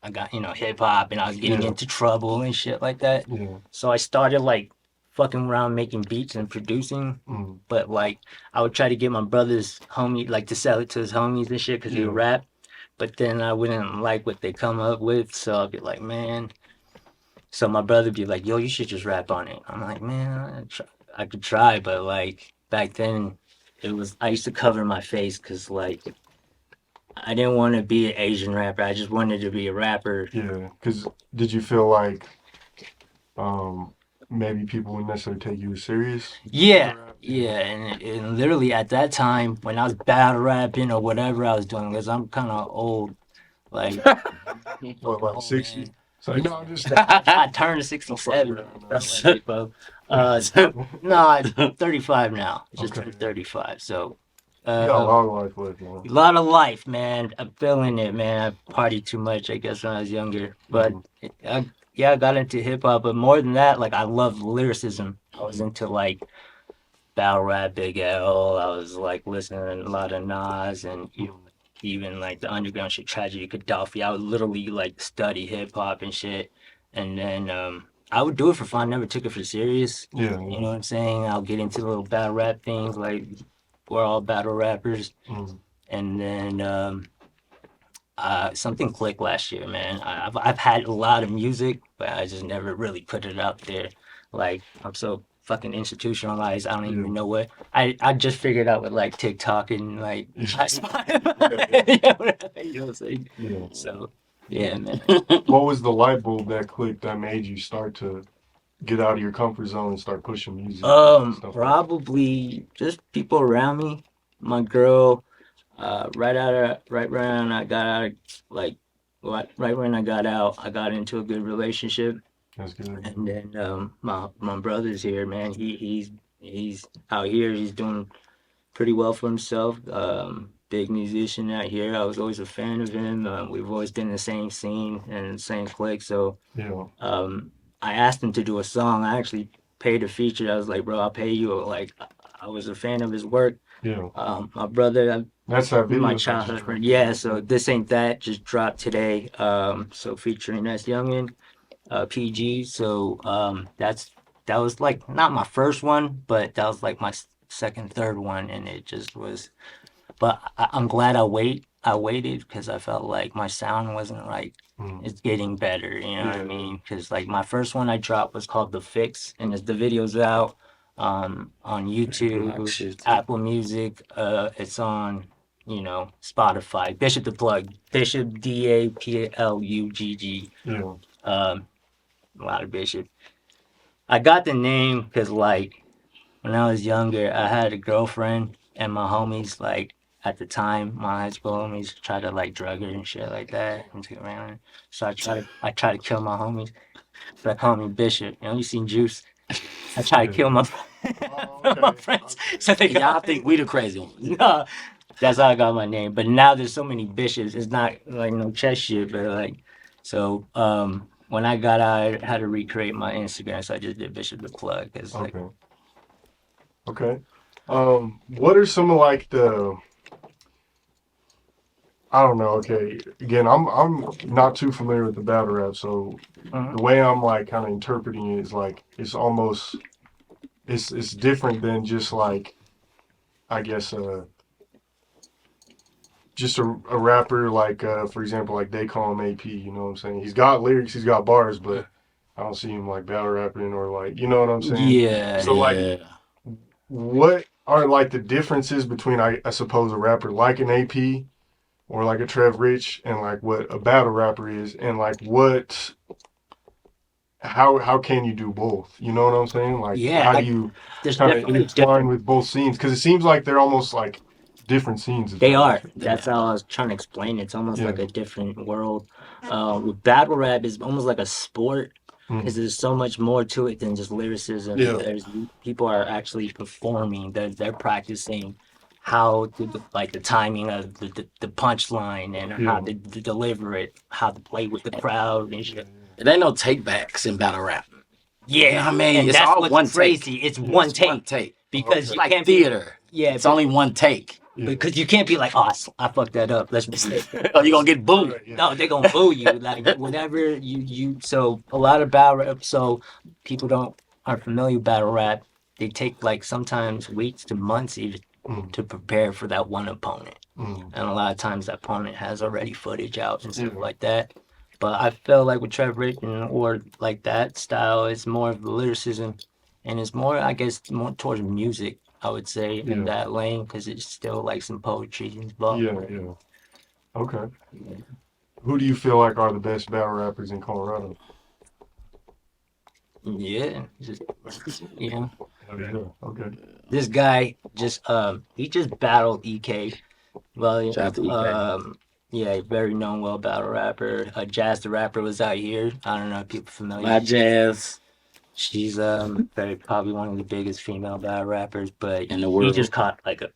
S1: I got hip hop and I was getting
S3: Yeah.
S1: into trouble and shit like that.
S3: Yeah.
S1: So I started like fucking around making beats and producing.
S3: Mm.
S1: But like I would try to get my brother's homie like to sell it to his homies and shit because he would
S3: Yeah.
S1: rap. But then I wouldn't like what they come up with, so I'd be like, man. So my brother would be like, yo, you should just rap on it. I'm like, man, I could try, but like back then, I used to cover my face because like I didn't want to be an Asian rapper. I just wanted to be a rapper.
S3: Yeah. Because did you feel like maybe people wouldn't necessarily take you as serious?
S1: Yeah, and literally at that time when I was battle rapping or whatever I was doing, because I'm kind of old, like
S3: What, like
S1: oh,
S3: 60?
S1: man.
S3: So no, I'm just.
S1: I turned 67. No, 35 now. Just
S3: Okay.
S1: turned 35. So,
S3: You got a lot of life left, man.
S1: a lot of life, man. I'm feeling it, man. I partied too much, I guess, when I was younger. But I got into hip hop. But more than that, like I loved lyricism. I was into like battle rap, Big L. I was like listening to a lot of Nas and even like the underground shit, Tragedy, Gaddafi. I would literally like study hip hop and shit. And then I would do it for fun. Never took it for serious.
S3: Yeah,
S1: You
S3: yeah.
S1: know what I'm saying? I'll get into little battle rap things like we're all battle rappers,
S3: Mm.
S1: and then something clicked last year, man. I've had a lot of music, but I just never really put it out there. Like I'm so fucking institutionalized. I don't
S3: Yeah.
S1: even know what I just figured out with like TikTok and like
S3: Yeah.
S1: Spotify. You know what I'm saying?
S3: Yeah.
S1: So yeah, man.
S3: What was the light bulb that clicked that made you start to get out of your comfort zone and start pushing music and stuff like that?
S1: Probably just people around me. My girl, right when I got out, like, right when I got out, I got into a good relationship,
S3: That's good.
S1: and then my brother's here, man. He's out here. He's doing pretty well for himself. Big musician out here. I was always a fan of him. We've always been in the same scene and the same clique. So
S3: Yeah.
S1: um, I asked him to do a song. I actually paid a feature. I was like, bro, I'll pay you. Like, I was a fan of his work.
S3: Yeah.
S1: My brother,
S3: That's that video.
S1: my childhood friend. Yeah, so This Ain't That just dropped today. So featuring S.Youngin, PG. So that was like not my first one, but that was like my second, third one, and it just was. But I'm glad I waited because I felt like my sound wasn't right.
S3: Mm.
S1: It's getting better, you know what I
S3: Yeah.
S1: mean? Because like my first one I dropped was called The Fix, and the video's out on YouTube,
S2: shit.
S1: Apple Music. It's on Spotify. Bishop the Plug, Bishop DAPLUGG.
S3: Yeah.
S1: Um, a lot of Bishop. I got the name because like when I was younger, I had a girlfriend, and my homies, like at the time, my high school homies tried to like drug her and shit like that and take around her. So I try to kill my homies. So I call me Bishop. You seen Juice? I try to
S3: Yeah.
S1: kill my
S3: Oh,
S1: my
S3: okay.
S1: friends. So they
S2: Y'all
S1: got
S2: think we the crazy ones.
S1: no. That's how I got my name. But now there's so many bishops. It's not like no chess shit, but like so. When I got out, I had to recreate my Instagram, so I just did Bishop the Plug. Cause like
S3: Okay. Okay. What are some of like the I don't know. Okay, again, I'm not too familiar with the battle rap, so the way I'm like kind of interpreting it is like it's almost it's different than just like I guess just a rapper like for example like they call him AP. You know what I'm saying? He's got lyrics, he's got bars, but I don't see him like battle rapping or like you know what I'm saying?
S1: yeah,
S3: So like,
S2: Yeah.
S3: what are like the differences between I suppose a rapper like an AP or like a Trev Rich and like what a battle rapper is and like what how can you do both? You know what I'm saying? Like
S1: yeah.
S3: how do you
S1: There's
S3: kind of
S1: definitely
S3: intertwine
S1: different.
S3: with both scenes? Because it seems like they're almost like different scenes. If
S1: They
S3: that
S1: are.
S3: makes sense.
S1: That's how I was trying to explain it. It's almost
S3: Yeah.
S1: like a different world. With battle rap, is almost like a sport because
S3: Mm.
S1: there's so much more to it than just lyricism.
S3: Yeah.
S1: There's people are actually performing. They're practicing how to like the timing of the punchline and how
S3: Yeah.
S1: to deliver it, how to play with the crowd and shit.
S2: It ain't no take backs in battle rap.
S1: Yeah,
S2: You know what I mean?
S1: and
S2: It's
S1: that's
S2: all
S1: what's
S2: one take.
S1: crazy. It's
S3: Yeah.
S1: one
S2: It's
S1: take
S2: one take.
S1: because
S3: Okay.
S1: you
S2: Like
S1: can't
S2: theater.
S1: yeah,
S2: It's only one take.
S3: Yeah.
S1: because you can't be like, oh, I fucked that up. Let's
S2: Or you gonna get booed.
S3: Right, yeah.
S1: no, they're gonna boo you. Like whenever you so a lot of battle rap. So people aren't familiar with battle rap. They take like sometimes weeks to months even
S3: Mm.
S1: to prepare for that one opponent,
S3: Mm.
S1: and a lot of times that opponent has already footage out and stuff
S3: Yeah.
S1: like that. But I feel like with Trevor Ricken or like that style, it's more of the lyricism, and it's more, I guess, more towards music. I would say in
S3: Yeah.
S1: that lane because it's still like some poetry involved.
S3: Yeah. Yeah. Okay. Who do you feel like are the best battle rappers in Colorado?
S1: Yeah, just you know.
S3: Oh, yeah. Okay.
S1: This guy he just battled EK. Well,
S2: Shout out to EK.
S1: yeah, very known well battle rapper. Jazz the Rapper was out here. I don't know if people familiar.
S2: My jazz
S1: She's very probably one of the biggest female battle rappers, but
S2: in the
S1: he
S2: world.
S1: just caught like a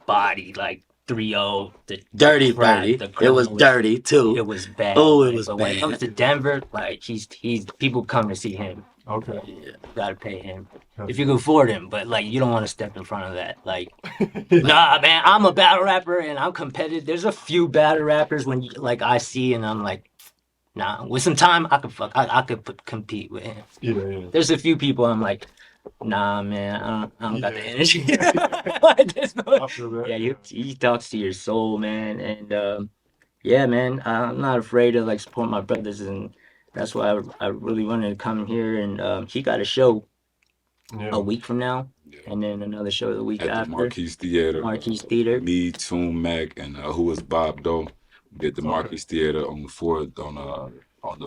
S1: body like 3-0.
S2: Dirty,
S1: crap,
S2: dirty.
S1: the
S2: It was
S1: criminal
S2: dirty too.
S1: It was bad.
S2: Oh, it
S1: like,
S2: was
S1: but when it
S2: bad.
S1: comes to Denver, like he's people come to see him.
S3: Okay.
S2: Yeah.
S1: Gotta pay him
S3: Yeah.
S1: if you can afford him, but like you don't want to step in front of that. Like, nah, man, I'm a battle rapper and I'm competitive. There's a few battle rappers when like I see and I'm like, nah. With some time, I could compete with him.
S3: Yeah.
S1: There's a few people I'm like, nah, man, I don't got the
S3: Yeah.
S1: energy. Like this,
S3: I feel
S1: yeah,
S3: that.
S1: he talks to your soul, man, and yeah, man, I'm not afraid to like support my brothers, and that's why I really wanted to come here. And he got a show a
S3: Yeah.
S1: week from now,
S4: Yeah.
S1: and then another show the week
S4: At the
S1: after.
S4: Marquis Theater.
S1: Marquis Theater.
S4: Me, Toon Mac, and who was Bob Doe. We at the
S3: Okay.
S4: Marquis Theater on the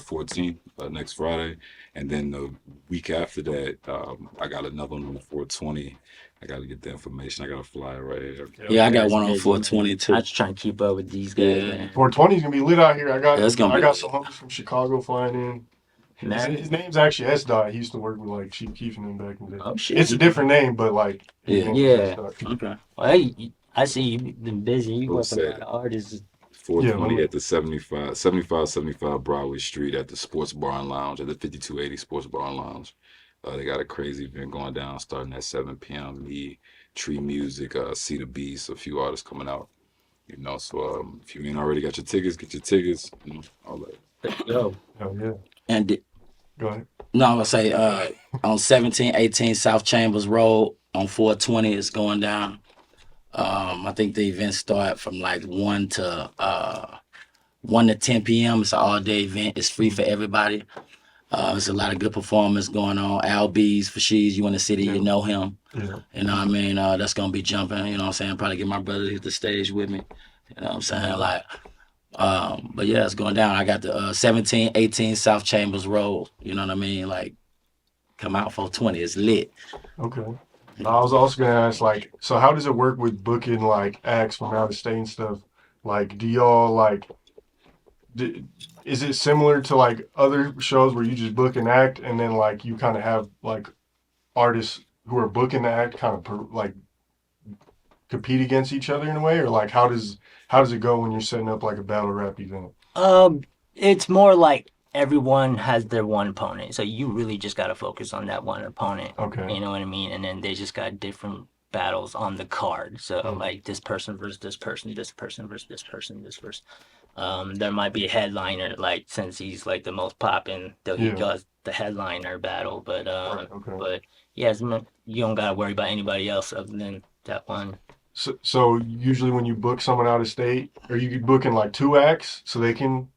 S4: 14th, next Friday, and then the week after that, I got another one on the 420. I got to get the information. I got to fly right here.
S2: Yeah, I got
S1: That's
S2: one on
S1: crazy, man.
S2: 420 too.
S1: I was trying to keep up with these guys,
S2: Yeah.
S1: man.
S3: 420 is gonna be lit out here. I got
S2: Yeah, it's gonna
S3: I
S2: be
S3: got
S2: lit.
S3: some homies from Chicago flying in.
S1: Man.
S3: His name's actually S. Dot. He used to work with like Chief Keef and them back in the day.
S1: Oh shit.
S3: It's a different name, but like his
S2: Yeah.
S3: name is
S1: Yeah.
S3: S. Dot.
S2: Okay.
S1: Well, hey, I see you've been busy. You
S4: Who
S1: work with a
S4: said
S1: lot of artists.
S4: 420
S3: Yeah,
S4: at the 7575 Broadway Street at the Sports Bar and Lounge, at the 5280 Sports Bar and Lounge. They got a crazy event going down starting at 7 p.m. Me, Tree Music, See the Beast, a few artists coming out. You know, so if you ain't already got your tickets, get your tickets. You know, all that.
S1: Yo,
S3: Hell yeah.
S2: And
S3: Go ahead.
S2: no, I'm gonna say on 1718 South Chambers Road on 420 is going down. I think the events start from like 1 to 10 p.m. It's an all-day event. It's free for everybody. There's a lot of good performance going on. Al B's for She's, you in the city, you know him.
S3: Yeah.
S2: You know what I mean? That's gonna be jumping. You know what I'm saying? Probably get my brother to hit the stage with me. You know what I'm saying? Like, but yeah, it's going down. I got the 1718 South Chambers Road. You know what I mean? Like, come out 420. It's lit.
S3: Okay. I was also gonna ask, like, so how does it work with booking like acts from out of state and stuff? Like, do y'all like, is it similar to like other shows where you just book an act and then like you kind of have like artists who are booking the act kind of like compete against each other in a way, or like how does it go when you're setting up like a battle rap event?
S1: it's more like everyone has their one opponent, so you really just got to focus on that one opponent.
S3: Okay.
S1: You know what I mean? And then they just got different battles on the card. So like this person versus this person, this person versus this person, this versus. There might be a headliner, like since he's like the most poppin', though he
S3: Yeah.
S1: does the headliner battle. But
S3: Right, okay.
S1: but yeah, you don't gotta worry about anybody else other than that one.
S3: So usually when you book someone out of state, are you booking like two acts so they can?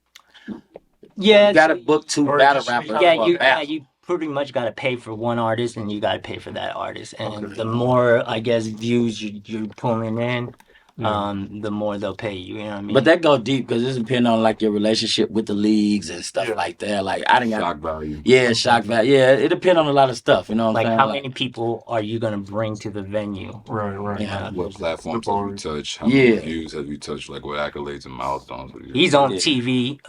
S1: Yeah,
S2: You gotta book two
S3: Or
S2: battle
S3: just-
S2: rappers.
S1: yeah,
S2: for a
S1: you
S2: battle.
S1: you pretty much gotta pay for one artist, and you gotta pay for that artist. And
S3: Okay.
S1: the more I guess views you're pulling in,
S3: Yeah.
S1: the more they'll pay you. You know what I mean?
S2: But that go deep because it's depending on like your relationship with the leagues and stuff
S3: Yeah.
S2: like that. Like I didn't got
S4: Shock value.
S2: shock value. Yeah, it depends on a lot of stuff. You know what
S1: like
S2: I'm saying?
S1: how many people are you gonna bring to the venue?
S3: Right.
S2: Yeah.
S4: What platforms
S3: The
S4: have you
S3: bars.
S4: touched? How many
S2: Yeah.
S4: views have you touched? Like what accolades and milestones?
S1: He's on
S2: Yeah.
S1: TV.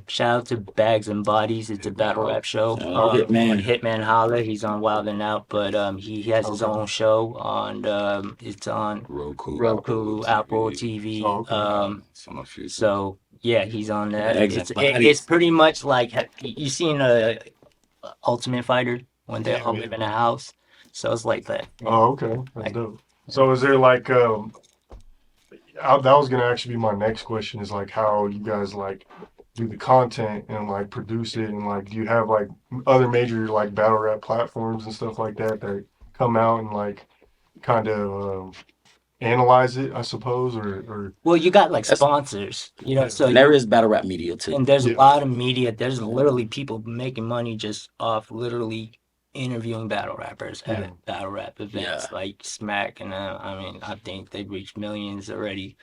S1: Shout out to Bags and Bodies. It's a battle rap show.
S2: Hitman.
S1: On Hitman Holla. He's on Wild and Out, but he has his
S3: Okay.
S1: own show on. It's on
S4: Roku,
S1: Apple TV.
S3: Oh, okay.
S4: Some of you.
S1: So yeah, he's on that.
S2: Bags
S1: It's
S2: and Bodies.
S1: it's pretty much like you seen Ultimate Fighter when they all
S3: Yeah.
S1: live in a house. So it's like that.
S3: Oh, okay. That's dope. So is there like that was gonna actually be my next question, is like how you guys like do the content and like produce it, and like do you have like other major like battle rap platforms and stuff like that that come out and like kind of analyze it, I suppose, or
S1: Well, you got like
S2: That's-
S1: sponsors, you know. So
S2: And there is battle rap media too.
S1: and there's
S3: Yeah.
S1: a lot of media. There's literally people making money just off literally interviewing battle rappers at
S3: Yeah.
S1: battle rap events
S2: Yeah.
S1: like Smack, and I mean, I think they've reached millions already.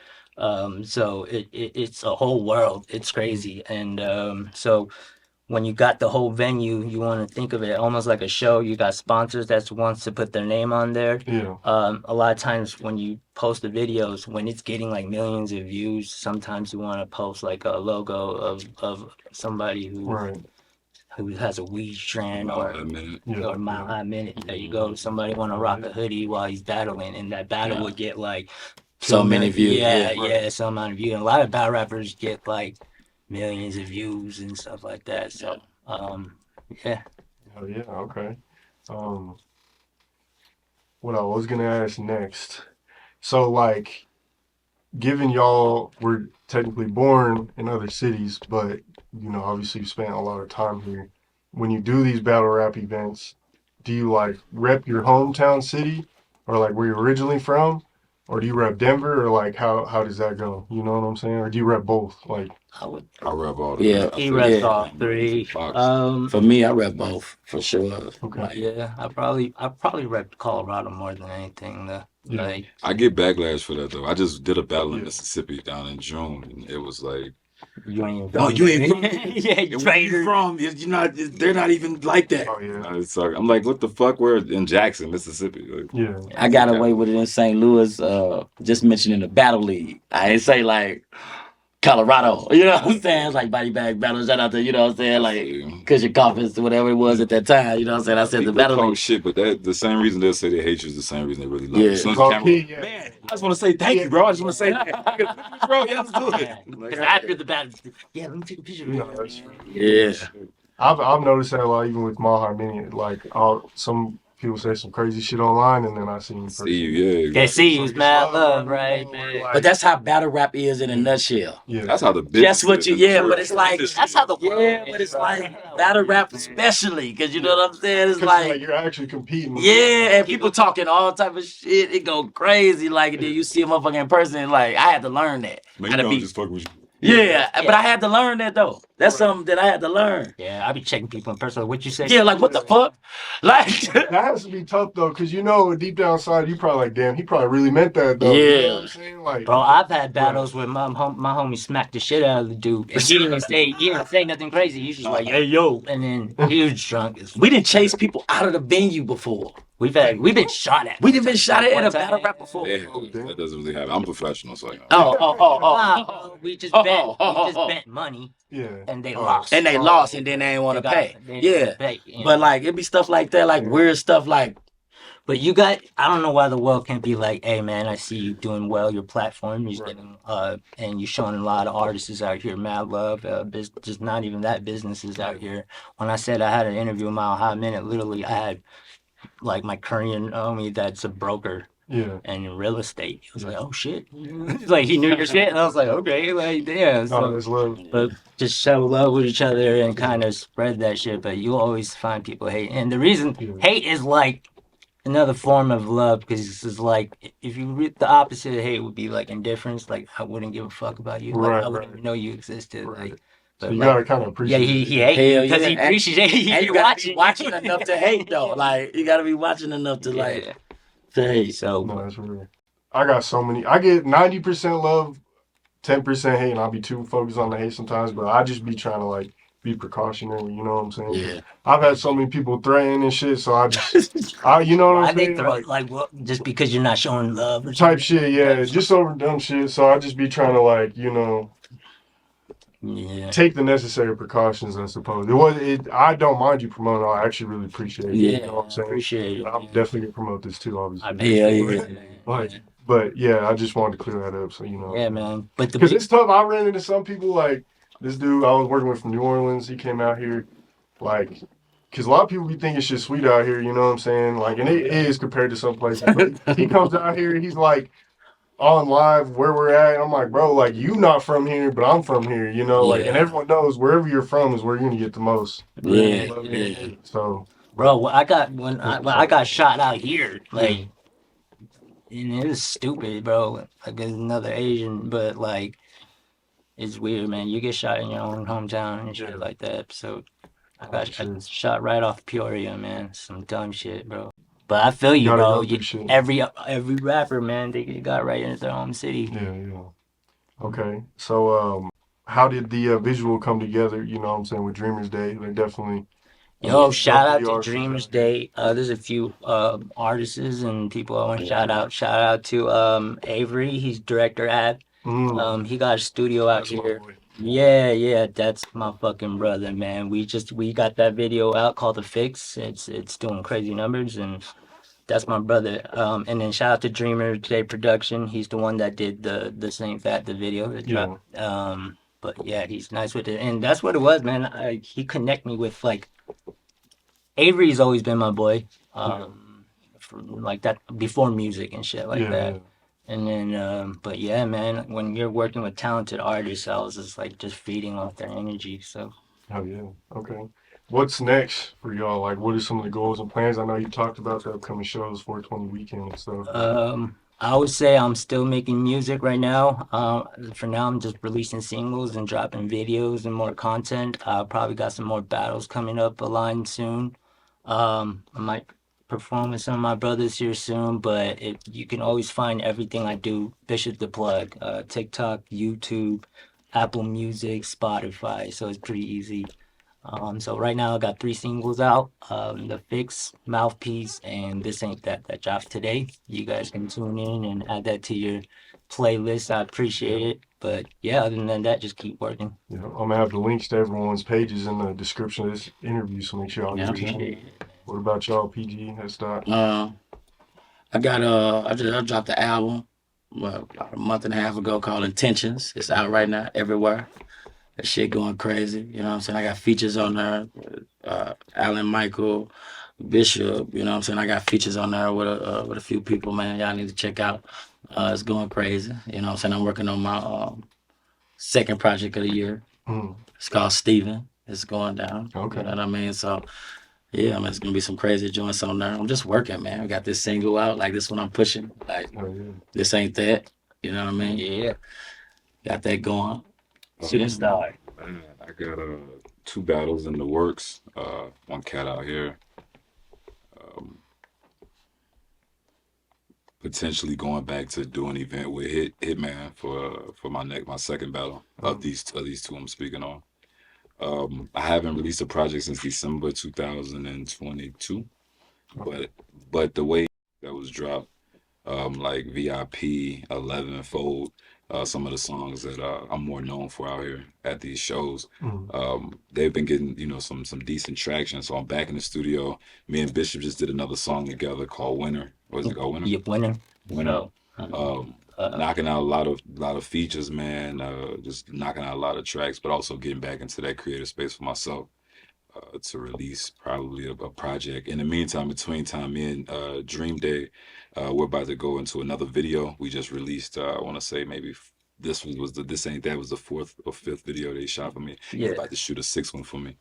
S1: So it's a whole world. It's crazy, and so when you got the whole venue, you want to think of it almost like a show. You got sponsors that wants to put their name on there.
S3: yeah,
S1: A lot of times when you post the videos, when it's getting like millions of views, sometimes you want to post like a logo of somebody
S3: right,
S1: who has a weed strand
S4: About
S1: or
S4: a minute.
S3: yeah,
S1: or Mile High Minute. There you go. Somebody want to rock a hoodie while he's battling, and that battle
S2: Yeah.
S1: would get like
S2: So many views.
S1: Yeah,
S2: Yeah.
S1: yeah, some amount of views. And a lot of battle rappers get like millions of views and stuff like that. So, yeah.
S3: oh yeah, okay. What I was gonna ask next, so like, given y'all were technically born in other cities, but you know, obviously you spent a lot of time here. When you do these battle rap events, do you like rep your hometown city or like where you're originally from? Or do you rep Denver or like how does that go? You know what I'm saying? Or do you rep both? Like
S1: I would.
S4: I rep all the
S2: Yeah,
S1: He
S4: I
S1: reps
S2: yeah.
S1: all three.
S4: Fox.
S2: For me, I rep both for sure.
S3: okay.
S2: Like,
S1: Yeah, I probably rep Colorado more than anything though.
S3: Yeah.
S1: Like
S4: I get backlash for that though. I just did a battle in
S3: Yeah.
S4: Mississippi down in June, and it was like,
S1: you ain't even
S2: oh,
S1: from
S2: you ain't
S1: there.
S2: from
S1: Yeah, you
S2: where you
S1: traitor.
S2: from? You're not. They're not even like that.
S3: Oh yeah.
S4: it's like, I'm like, what the fuck? We're in Jackson, Mississippi. Like,
S3: Yeah.
S2: I got away with it in St. Louis. Just mentioning the battle league. I ain't say like Colorado. You know what I'm saying? It's like body bag battle. Shout out to, you know what I'm saying? Like Cushion Coffins, whatever it was at that time. You know what I'm saying? I said the
S4: people
S2: battle
S4: talk
S2: league.
S4: shit, but that the same reason they'll say they hate you is the same reason they really love
S2: Yeah.
S4: you. As soon as the
S3: Oh,
S4: camera,
S3: yeah.
S4: man, I just want to say thank you, bro. I just want to say, that. Bro, yeah, let's do it. Like,
S1: Because after the battle, yeah, let me take a picture of
S3: No,
S1: you.
S3: that's true.
S2: Yeah.
S3: I've noticed that a lot even with Maha Mini. Like some people say some crazy shit online and then I see him
S4: see you, yeah.
S1: Okay,
S4: Exactly.
S1: see,
S3: So
S1: it's
S3: it's
S1: mad love,
S3: bro,
S1: right,
S3: you know,
S1: man?
S3: like-
S2: But that's how battle rap is in a
S3: Yeah.
S2: nutshell.
S3: Yeah.
S4: That's how the business.
S2: That's what
S4: is
S2: you,
S4: in the
S2: yeah,
S4: true
S2: but it's like,
S4: industry.
S1: That's how the
S2: yeah, but it's like battle rap especially, because you know what I'm saying? It's
S3: 'Cause,
S2: like,
S3: you're actually competing with
S2: yeah, and people talking all type of shit. It go crazy. Like, and then you see a motherfucker in person. Like, I had to learn that.
S4: Man,
S2: How
S4: you
S2: to
S4: know,
S2: be,
S4: I'm just fucking with you.
S2: yeah, but I had to learn that though. That's something that I had to learn.
S1: Yeah, I be checking people in person. What you say?
S2: Yeah, like what the fuck? Like,
S3: That has to be tough though, because you know deep down inside you probably like, damn, he probably really meant that though. You know
S2: Yeah.
S3: what I'm saying? Like,
S1: Bro, I've had battles where my homie smacked the shit out of the dude. And he didn't say nothing crazy. He's just like, hey, yo. And then he was drunk as
S2: we didn't chase people out of the venue before.
S1: We've been shot at.
S2: We done been shot at
S1: One
S2: a
S1: time.
S2: battle rap before.
S4: Yeah, that doesn't really happen. I'm professional, so you know.
S2: Oh.
S1: We just
S2: Oh,
S1: bet.
S2: oh, oh,
S1: We just
S2: oh.
S1: bet money
S3: yeah.
S1: and they
S3: Oh.
S1: lost.
S2: And they lost and then they ain't want to pay. Yeah. But like, it be stuff like that, like weird stuff like,
S1: But I don't know why the world can't be like, hey man, I see you doing well, your platform, you're getting, and you're showing a lot of artists out here, mad love, just not even that businesses out here. When I said I had an interview with Mile High Minute, literally I had like my Korean homie that's a broker
S3: Yeah.
S1: and in real estate. He was like, oh shit. He's like, he knew your shit. And I was like, okay, like, yeah.
S3: Oh,
S1: So,
S3: that's love.
S1: but just show love with each other and kind of spread that shit. But you'll always find people hate. And the reason hate is like another form of love, because it's like, if you read the opposite of hate would be like indifference. Like, I wouldn't give a fuck about you. Like,
S3: Right,
S1: I wouldn't
S3: right.
S1: even know you existed.
S3: Right.
S1: Like,
S3: So
S1: but
S3: you
S1: like,
S3: gotta kind of appreciate
S1: yeah, he
S3: it.
S1: hates
S2: Hell
S1: because
S2: yeah.
S1: he appreciates
S2: and
S1: you
S2: you gotta be watching enough to hate though.
S1: Yeah.
S2: Like, you gotta be watching enough to like,
S1: Yeah.
S2: to hate.
S1: So,
S3: No, that's real. I got so many. I get 90% love, 10% hate, and I'll be too focused on the hate sometimes. But I just be trying to like be precautionary. You know what I'm saying?
S2: Yeah.
S3: I've had so many people threaten and shit, so I just, you know what
S1: why
S3: I'm
S1: they
S3: saying?
S1: throw like what, just because you're not showing love or
S3: Type
S1: something?
S3: shit, yeah, just over dumb shit. So I just be trying to like,
S1: Yeah.
S3: take the necessary precautions, I suppose. I don't mind you promoting. I actually really appreciate it.
S1: Yeah,
S3: You know what I'm saying?
S1: appreciate it.
S3: I'm definitely gonna promote this too, obviously.
S1: I bet.
S2: Yeah.
S3: Like, but yeah, I just wanted to clear that up, so you know.
S1: Yeah, man. But
S3: Because it's tough. I ran into some people like this dude I was working with from New Orleans. He came out here, like, because a lot of people be thinking shit sweet out here. You know what I'm saying? Like, and it is compared to some places. But he comes out here, he's like on live where we're at. I'm like, bro, like you not from here, but I'm from here. You know, like, and
S2: Yeah.
S3: everyone knows wherever you're from is where you're gonna get the most.
S2: Yeah.
S3: So,
S1: bro, I got shot out here, like, and it was stupid, bro. Like, there's another Asian, but like, it's weird, man. You get shot in your own hometown and shit like that. So I got shot right off Peoria, man. Some dumb shit, bro. But I feel you,
S3: Gotta
S1: bro.
S3: go through shit.
S1: Every rapper, man, they got right into their home city.
S3: yeah. Okay, so how did the visual come together? You know what I'm saying, with Dreamers Day? They definitely.
S1: Yo, shout out to
S3: artists
S1: Dreamers
S3: out there.
S1: Day. There's a few artists and people I want to shout out. Shout out to Avery. He's director at. He got a studio out
S3: That's my
S1: here.
S3: boy.
S1: Yeah, that's my fucking brother, man. We got that video out called The Fix. It's doing crazy numbers, and that's my brother. And then shout out to Dreamer Day Production. He's the one that did the Same Fat the video that dropped. But yeah, he's nice with it, and that's what it was, man. He connect me with like Avery's always been my boy. From like that before music and shit like that. And then, but yeah, man, when you're working with talented artists, I was just like just feeding off their energy. So,
S3: Oh yeah. Okay. What's next for y'all? Like, what are some of the goals and plans? I know you talked about the upcoming shows, 420 weekend and stuff.
S1: I would say I'm still making music right now. For now, I'm just releasing singles and dropping videos and more content. Probably got some more battles coming up aligned soon. I might perform with some of my brothers here soon, but you can always find everything I do, Bishop the Plug, TikTok, YouTube, Apple Music, Spotify. So it's pretty easy. So right now I got three singles out. The Fix, Mouthpiece, and This Ain't That drops today. You guys can tune in and add that to your playlist. I appreciate it. But yeah, other than that, just keep working.
S3: You know, I'm gonna have the links to everyone's pages in the description of this interview, so make sure y'all
S2: Yeah.
S3: get
S1: Appreciate
S3: it.
S1: it.
S3: What about y'all, PG? That's dot.
S2: I dropped the album about a month and a half ago called Intentions. It's out right now everywhere. That shit going crazy. You know what I'm saying? I got features on there. Alan Michael, Bishop. You know what I'm saying? I got features on there with a few people, man. Y'all need to check out. It's going crazy. You know what I'm saying? I'm working on my second project of the year.
S3: Mm.
S2: It's called Steven. It's going down.
S3: Okay.
S2: You know what I mean? So yeah, I mean, it's gonna be some crazy joints on there. I'm just working, man. I got this single out, like this one I'm pushing. Like
S3: Oh yeah.
S2: this ain't that. You know what I mean?
S1: Yeah,
S2: Got that going.
S1: superstar.
S4: Man, I got two battles in the works. One cat out here. Um, Potentially going back to do an event with Hitman for my second battle of these two I'm speaking on. I haven't released a project since December 2022, but the way that was dropped, like VIP, 11 Fold, some of the songs that I'm more known for out here at these shows,
S3: Mm.
S4: they've been getting some decent traction. So I'm back in the studio. Me and Bishop just did another song together called Winner. What is it called? Winner.
S1: You're winning.
S4: Winner.
S1: So,
S4: Knocking out a lot of features, man. Just knocking out a lot of tracks, but also getting back into that creative space for myself to release probably a project. In the meantime, between time, me and Dream Day, we're about to go into another video. We just released. I want to say maybe this ain't that was the fourth or fifth video they shot for me. He's
S1: yeah.
S4: about to shoot a sixth one for me.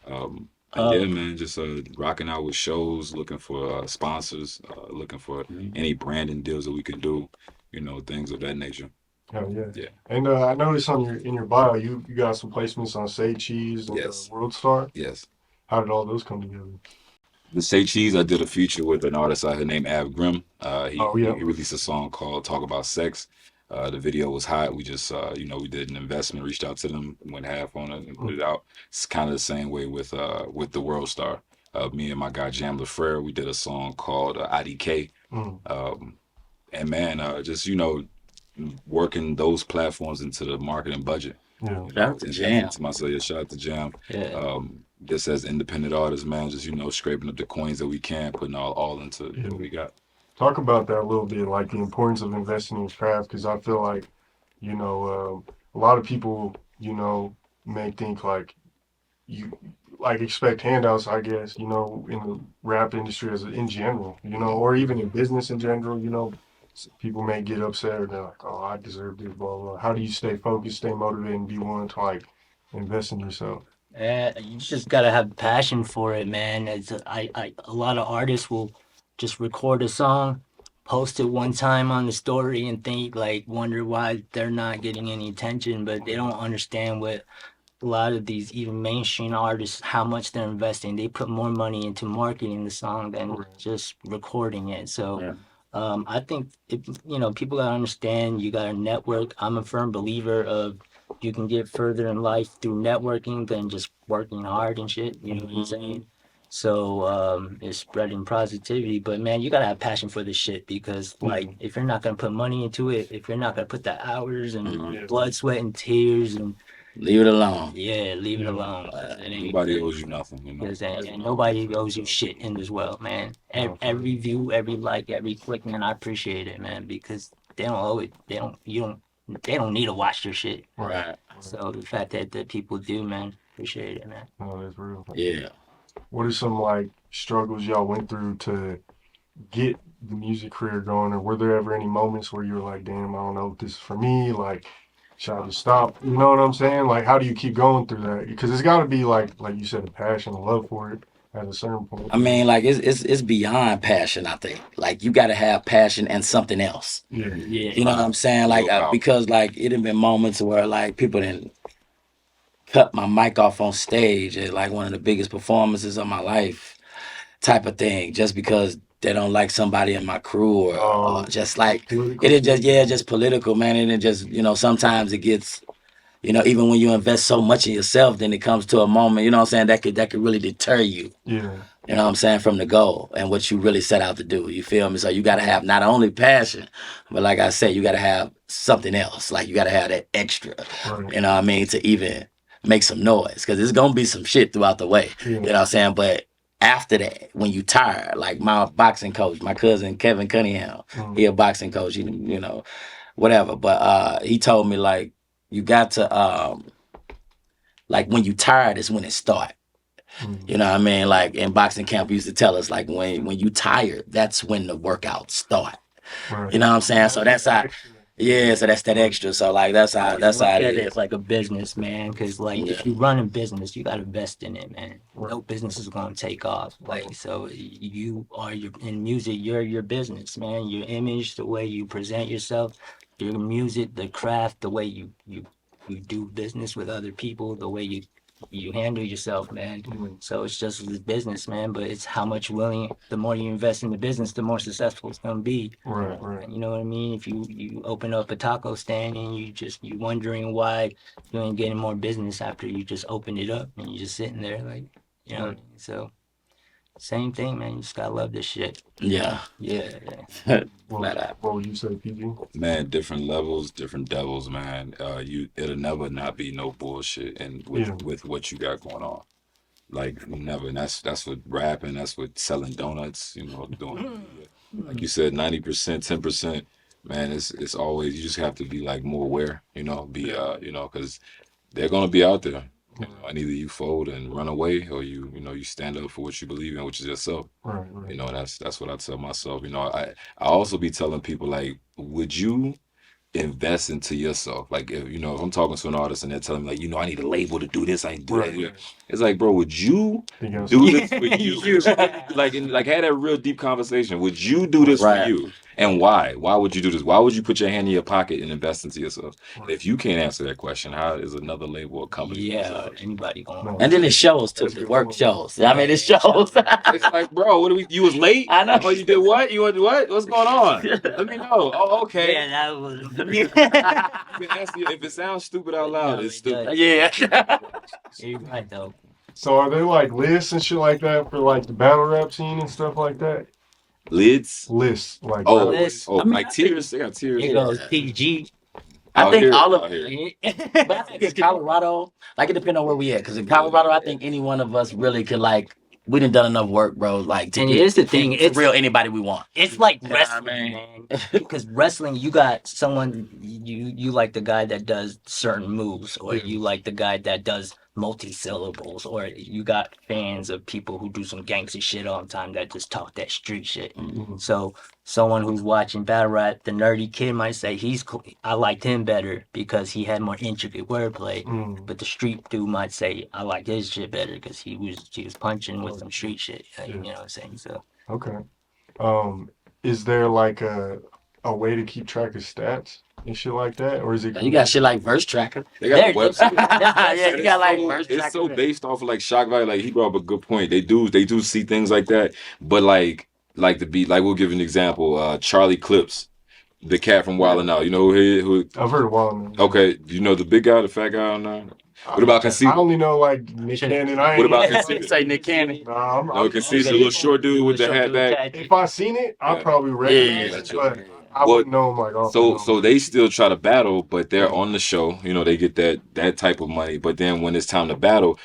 S4: And yeah, man, just rocking out with shows, looking for sponsors, looking for any branding deals that we can do, things of that nature.
S3: Oh yeah.
S4: Yeah.
S3: And I noticed on your bio you got some placements on Say Cheese and
S4: Yes.
S3: World Star.
S4: Yes.
S3: How did all those come together?
S4: The Say Cheese, I did a feature with an artist out here named Ab Grimm. He
S3: Oh yeah.
S4: he released a song called Talk About Sex. The video was hot. We just, we did an investment, reached out to them, went half on it, and put it out. It's kind of the same way with the World Star. Me and my guy Jam LaFrere, we did a song called IDK.
S3: Mm.
S4: And man, just working those platforms into the marketing budget.
S3: Yeah.
S2: Shout out to Jam.
S4: To myself, yeah, shout out to Jam.
S1: Yeah.
S4: Just as independent artists, man, just scraping up the coins that we can, putting all into what we got.
S3: Talk about that a little bit, like the importance of investing in your craft, because I feel like, a lot of people, may think like you like expect handouts, I guess, in the rap industry in general, or even in business in general, people may get upset or they're like, oh, I deserve this, blah, blah. How do you stay focused, stay motivated, and be willing to like invest in yourself?
S1: You just gotta have passion for it, man. A lot of artists will just record a song, post it one time on the story, and wonder why they're not getting any attention, but they don't understand what a lot of these even mainstream artists, how much they're investing. They put more money into marketing the song than just recording it. So
S2: Yeah.
S1: I think people gotta understand you gotta network. I'm a firm believer of you can get further in life through networking than just working hard and shit. You know what I'm saying? So it's spreading positivity, but man, you gotta have passion for this shit because if you're not gonna put money into it, if you're not gonna put the hours and blood, sweat, and tears and
S2: Leave it alone.
S1: leave it alone.
S4: Nobody owes you nothing,
S1: And nobody owes you shit in this world, man. Every view, every like, every click, man, I appreciate it, man, because they don't owe it. They don't need to watch your shit.
S2: Right.
S1: So the fact that the people do, man, appreciate it, man.
S3: Oh, that's real.
S2: Yeah.
S3: What are some like struggles y'all went through to, get the music career going, or were there ever any moments where you were like, damn, I don't know if this is for me, like, should I just stop? You know what I'm saying? Like, how do you keep going through that? Because it's got to be like you said, a passion, a love for it at a certain point.
S2: I mean, like it's beyond passion. I think like you got to have passion and something else.
S3: Yeah.
S2: You know what I'm saying? Like
S4: Willpower.
S2: because like it have been moments where like people didn't cut my mic off on stage at like one of the biggest performances of my life, type of thing, just because they don't like somebody in my crew or just like
S3: Political.
S2: it is just just political, man. And it just sometimes it gets. Even when you invest so much in yourself, then it comes to a moment, you know what I'm saying, that could really deter you.
S3: Yeah.
S2: You know what I'm saying, from the goal and what you really set out to do. You feel me? So you gotta have not only passion, but like I said, you gotta have something else. Like you gotta have that extra.
S3: Right.
S2: You know what I mean, to even make some noise. Cause there's gonna be some shit throughout the way.
S3: Yeah.
S2: You know what I'm saying? But after that, when you tired, like my boxing coach, my cousin Kevin Cunningham, he a boxing coach, whatever. But he told me like you got to like when you tired is when it start. You know what I mean? Like in boxing camp, we used to tell us like when you tired, that's when the workouts start.
S3: Right.
S2: You know what I'm saying? So that's how. Yeah, so that's that extra. So like that's how it is.
S1: It's like a business, man. Because like if you run a business, you got to invest in it, man. No business is gonna take off. Like so, you are in music. You're your business, man. Your image, the way you present yourself, your music, the craft, the way you do business with other people, the way you handle yourself, man. So it's just a business, man. But it's how much the more you invest in the business, the more successful it's gonna be.
S3: Right.
S1: You know what I mean? If you open up a taco stand and you wondering why you ain't getting more business after you just opened it up and you just sitting there like, you know. So same thing, man. You just gotta love this shit.
S2: Yeah.
S3: What would you say, PG?
S4: Man, different levels, different devils, man. It'll never not be no bullshit and with what you got going on. Like never. And that's with rapping, that's with selling donuts, doing like you said, 90%, 10%. Man, it's always you just have to be like more aware, because they're gonna be out there. And either you fold and run away or you stand up for what you believe in, which is yourself.
S3: Right.
S4: That's what I tell myself. I also be telling people like, would you invest into yourself? Like if I'm talking to an artist and they're telling me like, I need a label to do this, I need to do that. Yeah. It's like, bro, would you do this for you? like had that real deep conversation. Would you do this for you? And why? Why would you do this? Why would you put your hand in your pocket and invest into yourself? And if you can't answer that question, how is another label or company?
S1: Yeah, anybody going?
S2: And then it shows too. The work shows. I mean, it shows.
S4: It's like, bro, you was late?
S2: I know.
S4: Oh, you did what? You did what? What's going on? Let me know. Oh, okay.
S1: Yeah, that was.
S4: You can answer if it sounds stupid out loud, it's stupid.
S2: Yeah.
S1: You're right though.
S3: So are there like lists and shit like that for like the battle rap scene and stuff like that?
S4: Lids?
S3: Lists like
S1: Lists.
S4: Like tiers. They got tiers.
S1: It goes PG.
S2: I think all of
S1: it.
S2: But I think in Colorado, like it depends on where we at. Because in Colorado, I think any one of us really could like. We done enough work, bro. Like to
S1: And here's the thing,
S2: it's real anybody we want.
S1: It's like
S2: You know what I
S1: wrestling, man. Because wrestling, you got someone you like the guy that does certain moves, or you like the guy that does multi-syllables, or you got fans of people who do some gangster shit all the time that just talk that street shit. So someone who's watching battle rap, the nerdy kid might say I liked him better because he had more intricate wordplay. But the street dude might say I like his shit better because he was punching with some street shit. You know what I'm saying? So
S3: okay. Is there like a way to keep track of stats and shit like that, or is it?
S2: You got shit like Verse Tracker.
S4: They got a website.
S2: Yeah, you got like Verse Tracker.
S4: It's so based off of like shock value. Like he brought up a good point. They do see things like that, but like the beat. Like we'll give an example. Charlie Clips, the cat from Wild 'N Out. You know who?
S3: I've heard of Wild 'N Out.
S4: Okay, do you know the big guy, the fat guy on there? What about Conceit?
S3: I only know like Nick Cannon.
S4: What about Conceit?
S2: Say Nick Cannon.
S3: No,
S4: Conceit, the little short dude with the hat back.
S3: If I seen it, I'll probably recognize it, but I wouldn't know him like off.
S4: So they still try to battle, but they're on the show. They get that type of money. But then when it's time to battle,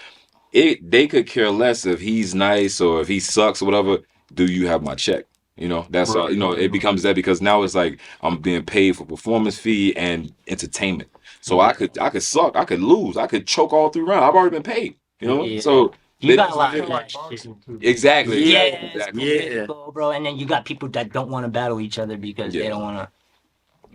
S4: they could care less if he's nice or if he sucks or whatever. Do you have my check? That's all. It becomes that because now it's like I'm being paid for performance fee and entertainment. So I could suck, I could lose, I could choke all through rounds. I've already been paid. So
S1: You got a
S4: That's
S1: lot
S4: what
S1: of
S4: it
S1: that
S3: Like
S1: shit.
S3: boxing too.
S4: Exactly.
S2: Yeah,
S4: Exactly.
S1: Physical, bro. And then you got people that don't want to battle each other because they
S4: Yeah.
S1: don't want to.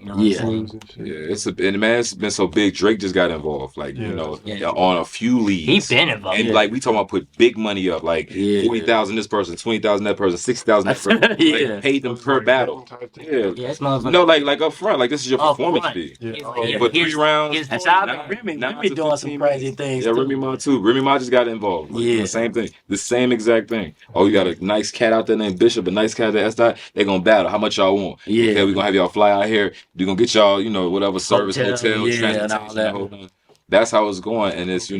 S1: You know
S2: Yeah.
S1: what I'm
S3: Arms
S1: saying?
S3: and shit.
S4: Yeah, and man, it's been so big. Drake just got involved, like
S3: Yeah,
S4: you know,
S3: that's
S1: Yeah.
S4: on a few
S1: He
S4: leagues,
S1: been involved.
S4: and
S2: Yeah.
S4: like we talking about put big money up, like
S2: Yeah.
S4: 40,000 this person, 20,000 that person, 60,000 that person.
S2: Yeah.
S4: Like paid them
S3: Those
S4: per
S3: like
S4: battle.
S3: betting type thing.
S4: Yeah,
S1: Yeah, it's motherfucker.
S4: no, like up front, like this is your
S1: Up
S4: performance
S1: front.
S4: fee.
S3: Yeah.
S1: He's
S3: Oh,
S1: like,
S3: yeah.
S4: For 3 rounds,
S1: here's
S2: And shout out to
S4: 9
S2: Remy.
S4: 9
S2: Remy
S4: to
S2: doing some
S4: 15
S2: crazy
S4: minutes.
S2: things
S4: Yeah,
S2: too.
S4: Remy Ma too. Remy Ma just got involved. Like, doing
S2: Yeah.
S4: the same thing, the same exact thing. Oh, you got a nice cat out there named Bishop, a nice cat at S. They gonna battle. How much y'all want?
S2: Yeah.
S4: Okay, we gonna have y'all fly out here. We gonna get y'all, you know, whatever service,
S2: Hotel,
S4: hotel,
S2: yeah, and all
S4: transportation,
S2: that.
S4: the whole thing. That's how it's going, and it's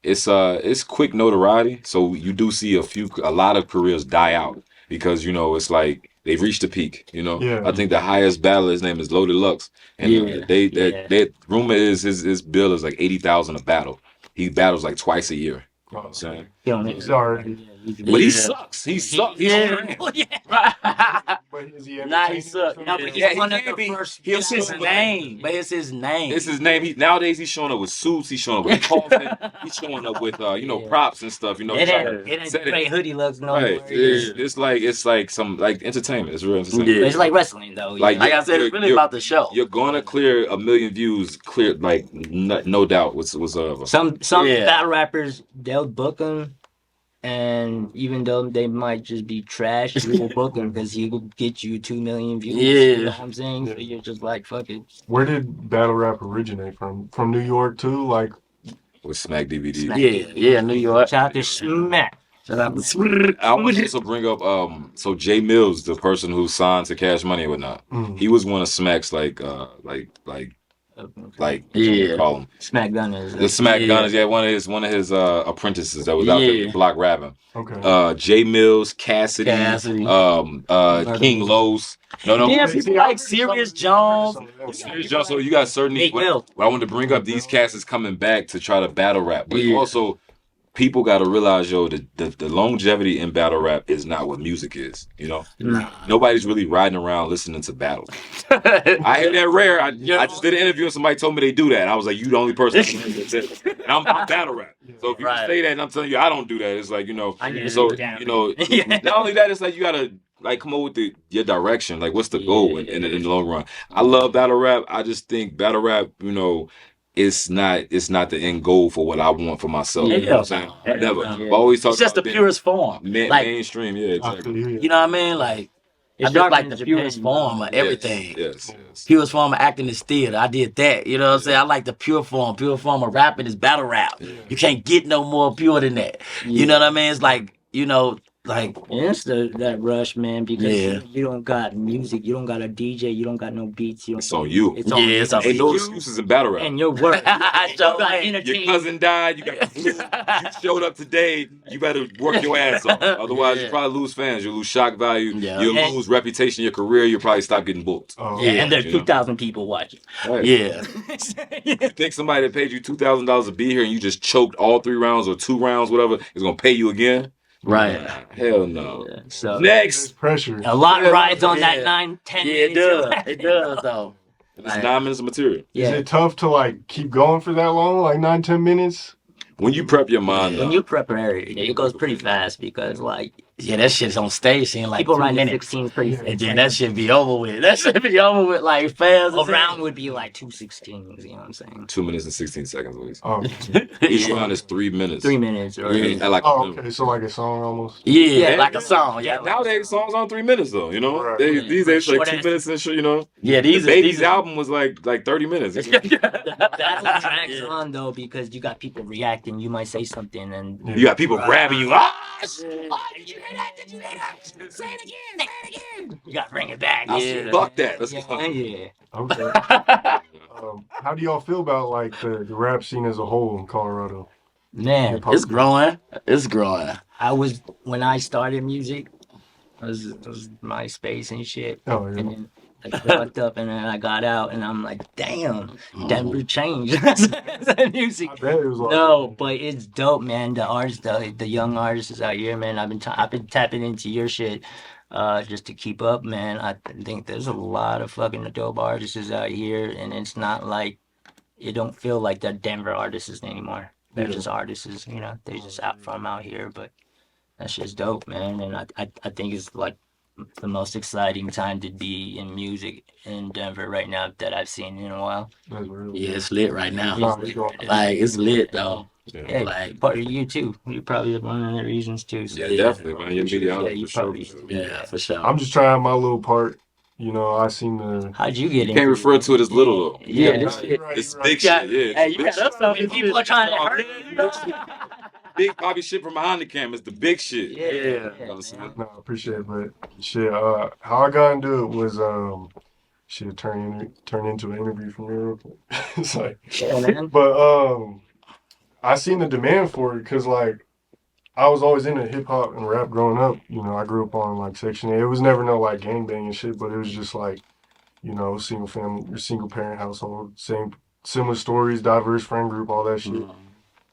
S4: it's quick notoriety. So you do see a lot of careers die out because it's like they've reached the peak.
S3: Yeah.
S4: I think the highest battler, his name is Loaded Lux, and
S2: Yeah.
S4: they rumor is his bill is like 80,000 a battle. He battles like twice a year.
S3: Oh,
S4: I'm saying.
S1: He don't
S3: He's already.
S4: But he
S2: Yeah.
S4: sucks. He sucks.
S2: Yeah.
S3: But is he
S2: Nah, he
S3: entertaining
S2: suck.
S3: or
S2: No,
S3: something?
S2: but
S4: Yeah,
S1: He's one
S4: he
S1: of
S4: can
S1: the
S4: be.
S1: first.
S4: He'll
S2: It's
S4: sit
S2: his
S4: some
S2: name. But it's his name.
S4: It's his name. Nowadays he's showing up with suits. He's showing up with coffin. He's showing up with
S1: Yeah.
S4: props and stuff.
S1: It
S4: trying
S1: ain't,
S4: to
S1: it ain't
S4: set it-
S1: great hoodie looks no
S4: Right.
S1: more.
S4: It's like some like entertainment. It's real entertainment.
S2: Yeah.
S1: But it's like wrestling though.
S4: Like,
S2: Like I said, it's really about the show.
S4: You're gonna clear 1 million views. Clear like no doubt. Whatsoever.
S1: Some
S2: Yeah.
S1: battle rappers they'll book him, and even though they might just be trash, you will book him because he will get you 2 million views.
S2: Yeah.
S1: You know what I'm saying? So
S3: Yeah.
S1: you're just like, fuck it.
S3: Where did battle rap originate from? From New York too? Like,
S4: With Smack DVD.
S1: Smack.
S2: Yeah, New York.
S1: Shout out to Smack.
S2: Shout out to
S4: I want to also bring up so Jay Mills, the person who signed to Cash Money and whatnot. He was one of Smack's like
S2: Yeah.
S4: call him
S1: Smack Gunners.
S4: the Smack
S2: Yeah.
S4: Gunners. Yeah, one of his apprentices that was out there
S2: Yeah.
S4: with Block rapping.
S3: okay.
S4: Jay Mills, Cassidy,
S2: Cassidy.
S4: King Los. No.
S2: Yeah,
S3: See,
S2: people
S3: I
S2: like
S3: heard
S2: Serious
S3: some-
S2: Jones.
S3: some of that.
S4: Serious Jones, so you got certain.
S1: Big
S4: What
S1: Will.
S4: I wanted to bring up, these cats is coming back to try to battle rap, but
S2: Yeah.
S4: also people got to realize, the longevity in battle rap is not what music is.
S2: Nah.
S4: Nobody's really riding around listening to battle. I hear that rare. I just did an interview and somebody told me they do that. And I was like, you the only person. And I'm battle rap. So if you
S2: Right.
S4: say that, and I'm telling you, I don't do that. It's like
S1: I need to
S4: so
S1: sit down.
S4: not only that, it's like you gotta like come up with your direction. Like, what's the goal in the long run? I love battle rap. I just think battle rap, it's not the end goal for what I want for myself. You know what I'm saying?
S2: Yeah.
S4: Never.
S2: Yeah.
S4: I've always talked
S2: It's just the
S4: about being
S2: purest form. Like,
S4: mainstream. Yeah,
S3: I
S4: exactly.
S3: feel you.
S2: you know what I mean? Like,
S1: It's
S2: I just
S1: dark
S2: like
S1: in
S2: the
S1: Japan,
S2: purest form of
S1: bro.
S2: everything.
S4: Yes.
S2: Purest form of acting is theater. I did that. You know what I'm saying? I like the pure form. Pure form of rapping is battle rap. You can't get no more pure than that. You know what I mean? It's like, like,
S1: And it's that rush, man, because
S2: Yeah.
S1: you don't got music, you don't got a DJ, you don't got no beats.
S4: It's on you.
S1: It's on
S2: Yeah, it's on
S4: Ain't no
S2: you.
S4: excuses in battle rap.
S1: And your work. You
S2: So,
S1: got
S2: man,
S4: Your
S1: entertain.
S4: cousin died. You got the flu. You showed up today. You better work your ass off. Otherwise, you
S2: Yeah.
S4: probably lose fans. You'll lose shock value.
S2: Yeah.
S4: You'll
S1: And-
S4: lose reputation. Your career. You'll probably stop getting booked.
S3: Oh,
S2: Yeah.
S1: And there's
S4: You know.
S1: 2,000 people watching.
S4: Right.
S2: yeah.
S4: You think somebody that paid you $2,000 to be here and you just choked all 3 rounds or 2 rounds, whatever, is gonna pay you again?
S2: Right.
S4: Nah, hell no.
S1: Yeah, so
S4: Next,
S3: there's pressure.
S1: a lot
S4: Yeah,
S1: rides on
S2: yeah.
S1: that 9-10
S2: Yeah, it
S1: minutes.
S2: does. It does, though.
S4: it's 9 minutes of material.
S3: Is
S1: Yeah.
S3: it tough to like keep going for that long, like 9-10 minutes?
S4: When you prep your mind,
S1: When
S4: up,
S1: you prepare, it goes pretty fast because like
S2: Yeah, that shit's on stage seeing like
S1: people
S2: 2
S1: run the
S2: minutes.
S1: 16s pretty
S3: Yeah.
S1: fast.
S2: And then that shit be over with. That shit be over with like fast.
S1: A round would be like 2 16s, you know what I'm saying?
S4: 2 minutes and 16 seconds, at least.
S3: Oh,
S4: Each round is 3 minutes.
S1: 3 minutes or
S2: Yeah.
S4: At like
S3: oh okay. So like a song almost.
S2: Yeah,
S1: Yeah.
S2: like a song. Yeah,
S4: Nowadays, songs on 3 minutes though.
S3: Right.
S4: These days like
S1: Short
S4: 2
S1: ass.
S4: minutes and shit.
S2: yeah.
S4: The
S2: These
S4: Baby's
S2: are
S4: album was like 30 minutes.
S1: battle drags on though because you got people reacting. You might say something and
S4: You got people grabbing you. Ah,
S1: did you hear that? Did you hear that? Say it again. Say it again. You got to bring it back.
S2: Yeah.
S4: fuck that. Let's
S1: Yeah,
S4: go.
S1: yeah.
S3: Okay. How do y'all feel about like the rap scene as a whole in Colorado?
S1: Man,
S3: Hip-hop.
S2: It's growing. It's growing.
S1: when I started music, it was MySpace and shit.
S3: Oh
S1: And
S3: yeah.
S1: then I fucked up and then I got out and I'm like, damn, Denver changed. Music.
S3: I bet it was like
S1: No, but it's dope, man. The artists, the young artists out here, man. I've been tapping into your shit, just to keep up, man. I think there's a lot of fucking dope artists out here, and it's not like it don't feel like the Denver artists anymore. They're just artists, you know. They just out from out here, but that shit's dope, man. And I think it's like the most exciting time to be in music in Denver right now that I've seen in a while.
S3: That's real.
S2: Yeah, it's lit right now.
S3: Nah, we going
S2: Like it's lit though.
S1: Yeah,
S2: Like
S1: part of you too. You're probably one of the reasons too. So
S4: Yeah, definitely, man. Your
S1: yeah,
S4: media
S1: you
S4: for sure.
S1: probably.
S4: For sure.
S2: yeah, for sure.
S3: I'm just trying my little part. You know, I seen the.
S1: How'd you get
S4: You
S1: into
S4: can't refer to it as little though.
S1: Yeah,
S3: Yeah,
S1: this
S3: nah,
S1: shit.
S3: you're right,
S4: It's
S3: you're
S4: big
S3: right.
S4: shit. Yeah,
S1: Hey,
S4: it's
S1: you
S4: big
S1: got
S4: shit.
S1: us so many people are trying to hurt you.
S4: Big Bobby shit from behind the camera. It's the big shit.
S1: Yeah,
S2: Yeah.
S4: You know what I'm saying?
S3: No, I appreciate it, but shit. How I got into it was shit turn into an interview from here. It's like,
S1: Yeah, man.
S3: but I seen the demand for it because like I was always into hip hop and rap growing up. You know, I grew up on like Section 8. It was never no like gangbang and shit, but it was just like, you know, single family or single parent household, same similar stories, diverse friend group, all that shit.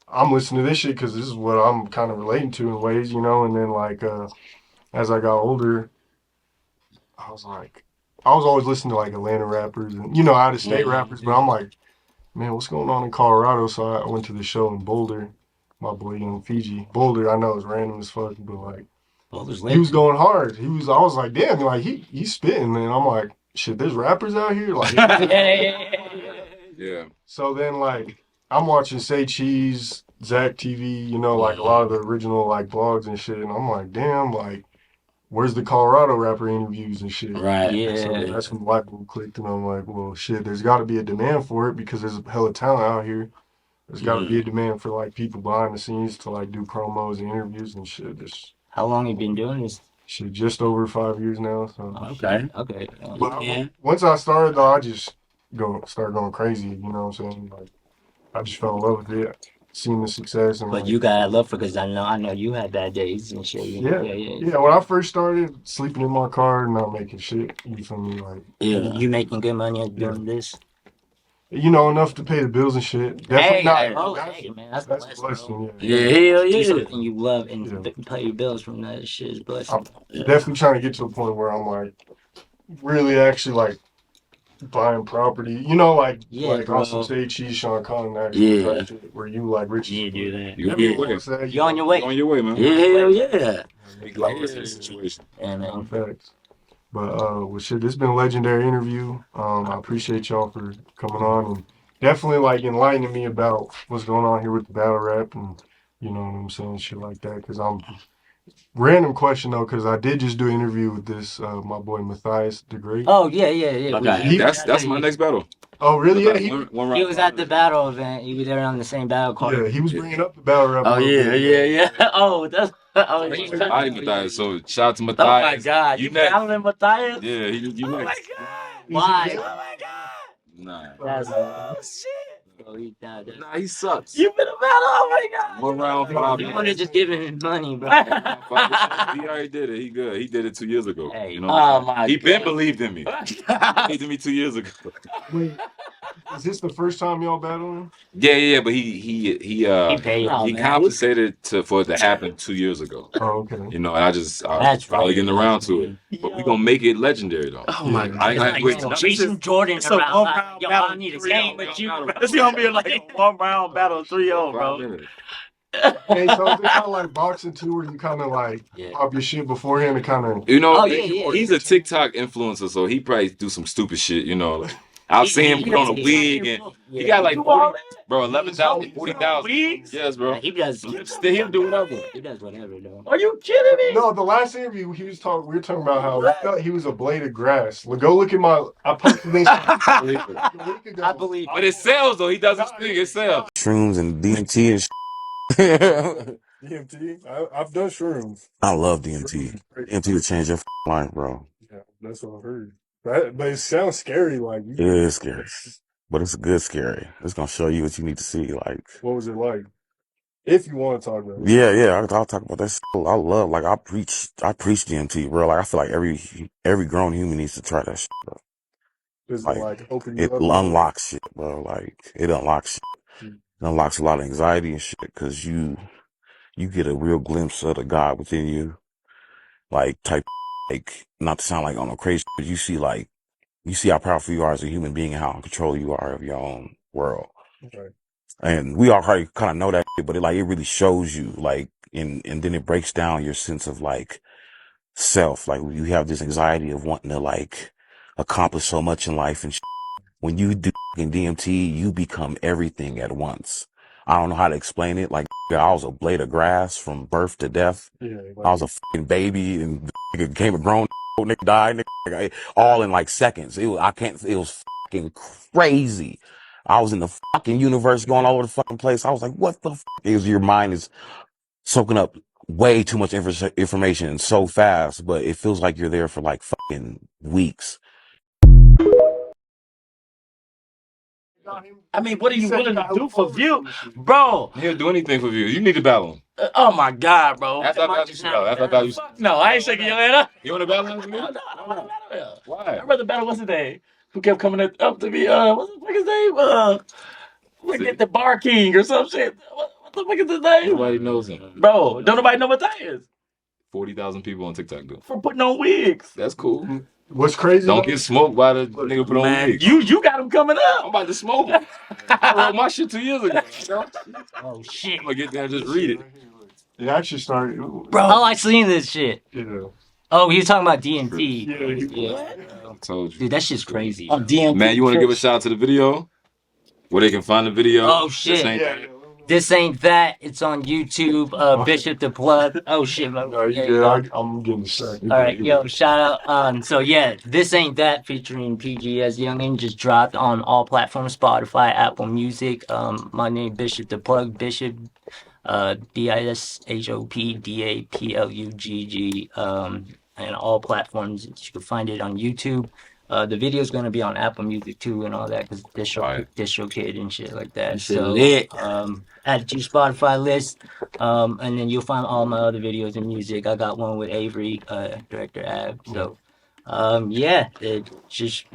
S3: I'm listening to this shit because this is what I'm kind of relating to in ways, you know. And then like as I got older, I was like, I was always listening to like Atlanta rappers and you know out of state rappers, but I'm like, man, what's going on in Colorado? So I went to the show in Boulder. My boy Young Fiji. Boulder, I know it's random as fuck, but like he was going hard. I was like, damn, like he's spitting, man. I'm like, shit, there's rappers out here, like.
S4: Yeah.
S3: So then like I'm watching Say Cheese, Zach TV, you know, like a lot of the original like blogs and shit, and I'm like, damn, like where's the Colorado rapper interviews and shit?
S2: Right.
S1: Yeah.
S3: So that's when Black Bolt clicked, and I'm like, well, shit, there's got to be a demand for it because there's a hella talent out here. There's got to be a demand for like people behind the scenes to like do promos and interviews and shit. Just
S1: How long you been doing this?
S3: shit, just over 5 years now. So
S2: Okay.
S1: Okay.
S3: but
S2: Yeah.
S3: once I started though, I just started going crazy. You know what I'm saying? Like I just fell in love with it, seeing the success, and
S1: But
S3: like,
S1: you got love for because I know you had bad days and shit.
S3: yeah. When I first started sleeping in my car, not making shit. You feel me? Like
S2: Yeah.
S1: You making good money at doing this?
S3: you know enough to pay the bills and shit. Definitely not.
S1: Hey, man, that's
S3: That's a
S1: blessed,
S3: blessing.
S1: bro.
S3: Yeah.
S2: Yeah, hell
S1: Do
S2: yeah.
S1: something you love and
S3: Yeah.
S1: pay your bills from that shit is blessing.
S3: I'm definitely trying to get to a point where I'm like really actually like buying property. You know, like
S1: bro.
S3: on some Say Cheese, Sean Conn,
S2: Yeah.
S3: type shit, where you like rich.
S2: You do that.
S4: You on
S3: Everyone
S4: your way.
S3: wants that.
S1: You on your way?
S4: You on your way, man.
S2: Yeah, hell yeah.
S4: Make love to the situation.
S1: Yeah, man.
S3: Facts. But well, shit, this has been a legendary interview. I appreciate y'all for coming on and definitely like enlightening me about what's going on here with the battle rap and you know what I'm saying, shit like that. Because I'm random question though, because I did just do an interview with this my boy Matthias the Great.
S1: Oh yeah.
S2: Okay.
S4: That's my next battle.
S3: Oh really? Yeah,
S4: One round
S1: He was at the battle event. He was there on the same battle card.
S3: yeah, he was bringing up the battle rap.
S2: Oh yeah. Oh, that's
S1: Oh,
S2: he's
S4: I Matthias. So shout out to
S2: Oh my
S4: Matthias.
S2: God. You
S4: next.
S2: battling Matthias?
S4: Yeah, you
S2: Oh my
S4: next.
S2: God.
S1: Why?
S2: Oh my God.
S4: Nah.
S1: That's
S2: Oh shit.
S1: bro, he died.
S4: Nah, he sucks.
S2: You been a battle? Oh my God.
S4: One round, 5
S1: You wanted to just give him money, bro.
S4: He already did it. He good. He did it 2 years ago.
S1: Hey.
S4: You know what I'm
S2: Oh
S4: saying?
S2: my
S4: He been
S2: God.
S4: believed in me. Believed in me 2 years ago.
S3: Wait, is this the first time y'all battling?
S4: Yeah, but he
S1: paid.
S2: Oh,
S4: he
S2: man.
S4: compensated for it to happen 2 years ago.
S3: Oh, okay.
S4: You know, and I was
S1: That's
S4: probably
S1: right.
S4: getting around to it. But we gonna make it legendary though.
S2: Oh my
S3: Yeah.
S2: God.
S4: I ain't gonna
S1: Like,
S4: wait.
S1: yo, Jason Jordan
S2: It's a
S1: around.
S2: one
S1: Like,
S2: round
S1: yo,
S2: battle.
S1: I need a
S2: 3-0,
S1: game
S2: bro.
S1: with you.
S2: It's gonna be like a 1 round battle, 3-0,
S4: 5
S2: bro.
S4: minutes.
S3: Hey, so is it kind of like boxing too, where you kind of like
S1: Yeah.
S3: pop your shit beforehand and kind of.
S4: You know,
S1: Oh, yeah.
S4: he's a TikTok influencer, so he probably do some stupid shit. You know, I've seen him put on a wig and he got like 40, bro, 11,000, 40,000. Yes, bro.
S1: He does.
S4: He'll do whatever.
S1: He does whatever, though.
S2: Are you kidding me?
S3: No, the last interview we were talking about how we thought he was a blade of grass. Go look at I posted this a week ago.
S1: I believe.
S4: But it sells though. He does his thing. It sells.
S5: Shrooms and DMT and
S3: DMT. I've done shrooms.
S5: I love DMT. DMT will change your life, bro.
S3: Yeah, that's what I heard. But it sounds scary. Like
S5: It is scary, but it's a good scary. It's gonna show you what you need to see. Like,
S3: what was it like? If you want to talk about it.
S5: yeah, I'll talk about that. I love, like, I preach DMT, bro. Like, I feel like every grown human needs to try that shit, bro.
S3: Does it
S5: Like,
S3: like open you
S5: it
S3: up?
S5: unlocks shit, bro. Like, it unlocks shit.
S3: Mm.
S5: It unlocks a lot of anxiety and shit because you get a real glimpse of the God within you. Like, like, not to sound like on a crazy, but you see how powerful you are as a human being and how in control you are of your own world.
S3: Okay.
S5: And we already kind of know that, but it really shows you like, and then it breaks down your sense of like self. Like you have this anxiety of wanting to like accomplish so much in life and when you do DMT, you become everything at once. I don't know how to explain it. Like I was a blade of grass from birth to death.
S3: Yeah,
S5: I was a fucking baby and became a grown nigga, died, nigga, all in like seconds. It was fucking crazy. I was in the fucking universe going all over the fucking place. I was like, what the fuck? It was your mind is soaking up way too much information so fast, but it feels like you're there for like fucking weeks.
S2: I mean, what are you willing to do for view, bro?
S4: He'll do anything for views. You need to battle him.
S2: Oh my God, bro.
S4: After I battle you, after I battle you.
S2: Fuck no, I ain't shaking your head up.
S4: You want to battle him with me?
S2: No, I don't want to battle him.
S4: Why?
S2: I'd rather battle what's his name? Who kept coming up to me? What's the fuck his name? Forget the Bar King or some shit. What the fuck is his name?
S4: Nobody knows him.
S2: Bro, don't nobody know what that is.
S4: 40,000 people on TikTok do.
S2: For putting on wigs.
S4: That's cool.
S3: What's crazy?
S4: Don't get smoked by the nigga put on
S2: Man,
S4: wigs.
S2: you got him coming
S4: I'm
S2: up.
S4: about to smoke him. I wrote my shit 2 years ago.
S1: Oh shit.
S4: I'm gonna get there and just read it.
S3: It actually started.
S2: Bro.
S1: Oh, I seen this shit.
S3: Yeah.
S1: Oh, he was talking about DMT.
S3: Yeah.
S4: I told you.
S1: Dude, that shit's crazy.
S2: I'm DMT.
S4: Man, you want to give a shout out to the video? Where they can find the video?
S1: Oh,
S4: This
S1: shit.
S4: ain't
S3: Yeah.
S1: This ain't that. It's on YouTube. Bishop the Plugg. Oh shit.
S3: No, you
S1: There
S3: good.
S1: go.
S3: I'm getting distracted.
S1: All right, yo, shout out. So yeah, this ain't that featuring PG S.Youngin just dropped on all platforms: Spotify, Apple Music. My name Bishop the Plugg. Bishop, BISHOPDAPLUGG. And all platforms. You can find it on YouTube. The video is gonna be on Apple Music too and all that because DistroKid and shit like that. So
S2: lit.
S1: add to your Spotify list, and then you'll find all my other videos and music. I got one with Avery, director Ab. So yeah, just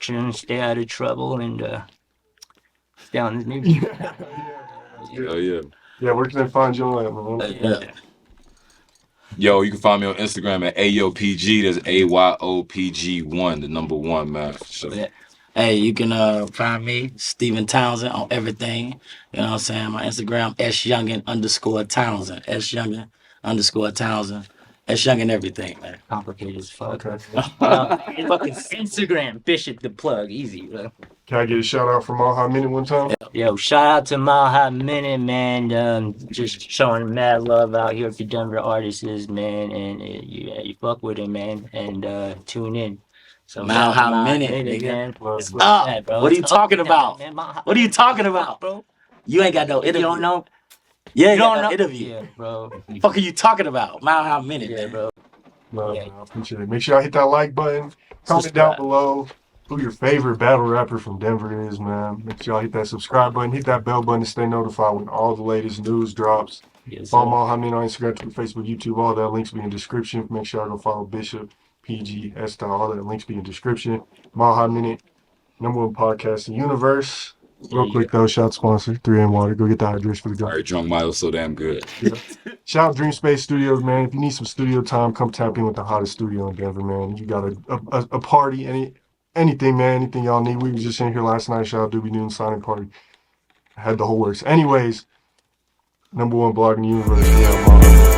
S1: trying to stay out of trouble and stay on this music.
S4: Oh yeah.
S3: Yeah, where can they find you on that, man?
S2: Yeah.
S4: Yo, you can find me on Instagram at AYOPG. That's AYOPG1, the number one, man. So,
S2: Yeah. Hey, you can find me, Stephen Townsend, on everything. You know what I'm saying? My Instagram, S.Youngin_Townsend. S.Youngin_Townsend. S.Youngin everything, man.
S1: Complicated as fuck.
S3: Okay.
S1: Fucking Instagram, Bishop the Plugg, easy, bro.
S3: Can I get a shout out from All High Minute one time?
S1: Yo, shout out to Mile High Minute, man. Just showing mad love out here for Denver artists, man. And you fuck with it, man. And tune in. So
S2: Mile
S1: shout out to
S2: High Minute, nigga.
S1: man.
S3: What's
S1: It's
S2: up?
S1: that, bro.
S2: What are you
S1: It's
S2: talking
S1: up,
S2: about?
S1: man. Mile High-
S2: What are you talking about?
S1: bro?
S2: You ain't got no
S1: You
S2: interview.
S1: don't know?
S2: Yeah,
S1: You don't know?
S2: interview.
S1: Yeah, bro.
S2: Fuck are you talking about? Mile High Minute,
S1: Yeah,
S2: man.
S1: bro.
S3: No,
S1: Yeah.
S3: man, I appreciate it. Make sure y'all hit that like button. Comment down below who your favorite battle rapper from Denver is, man. Make sure y'all hit that subscribe button, hit that bell button to stay notified when all the latest news drops.
S1: Yes,
S3: Follow
S1: sir.
S3: Mal Hamid on Instagram, Twitter, Facebook, YouTube. All that links be in the description. Make sure y'all go follow Bishop, PG, S-Style. All that links be in the description. Mal Hamid, #1 podcast in the universe. Real quick though, shout out sponsor 3M Water. Go get the hydration for the
S4: all
S3: guy.
S4: right, Drunk Miles so damn good.
S3: Shout out Dream Space Studios, man. If you need some studio time, come tap in with the hottest studio in Denver, man. You got a party, anything, man. Anything y'all need. We was just in here last night. Shout out Doobie Noon signing party. Had the whole works. Anyways, #1 blog in the universe. Yeah,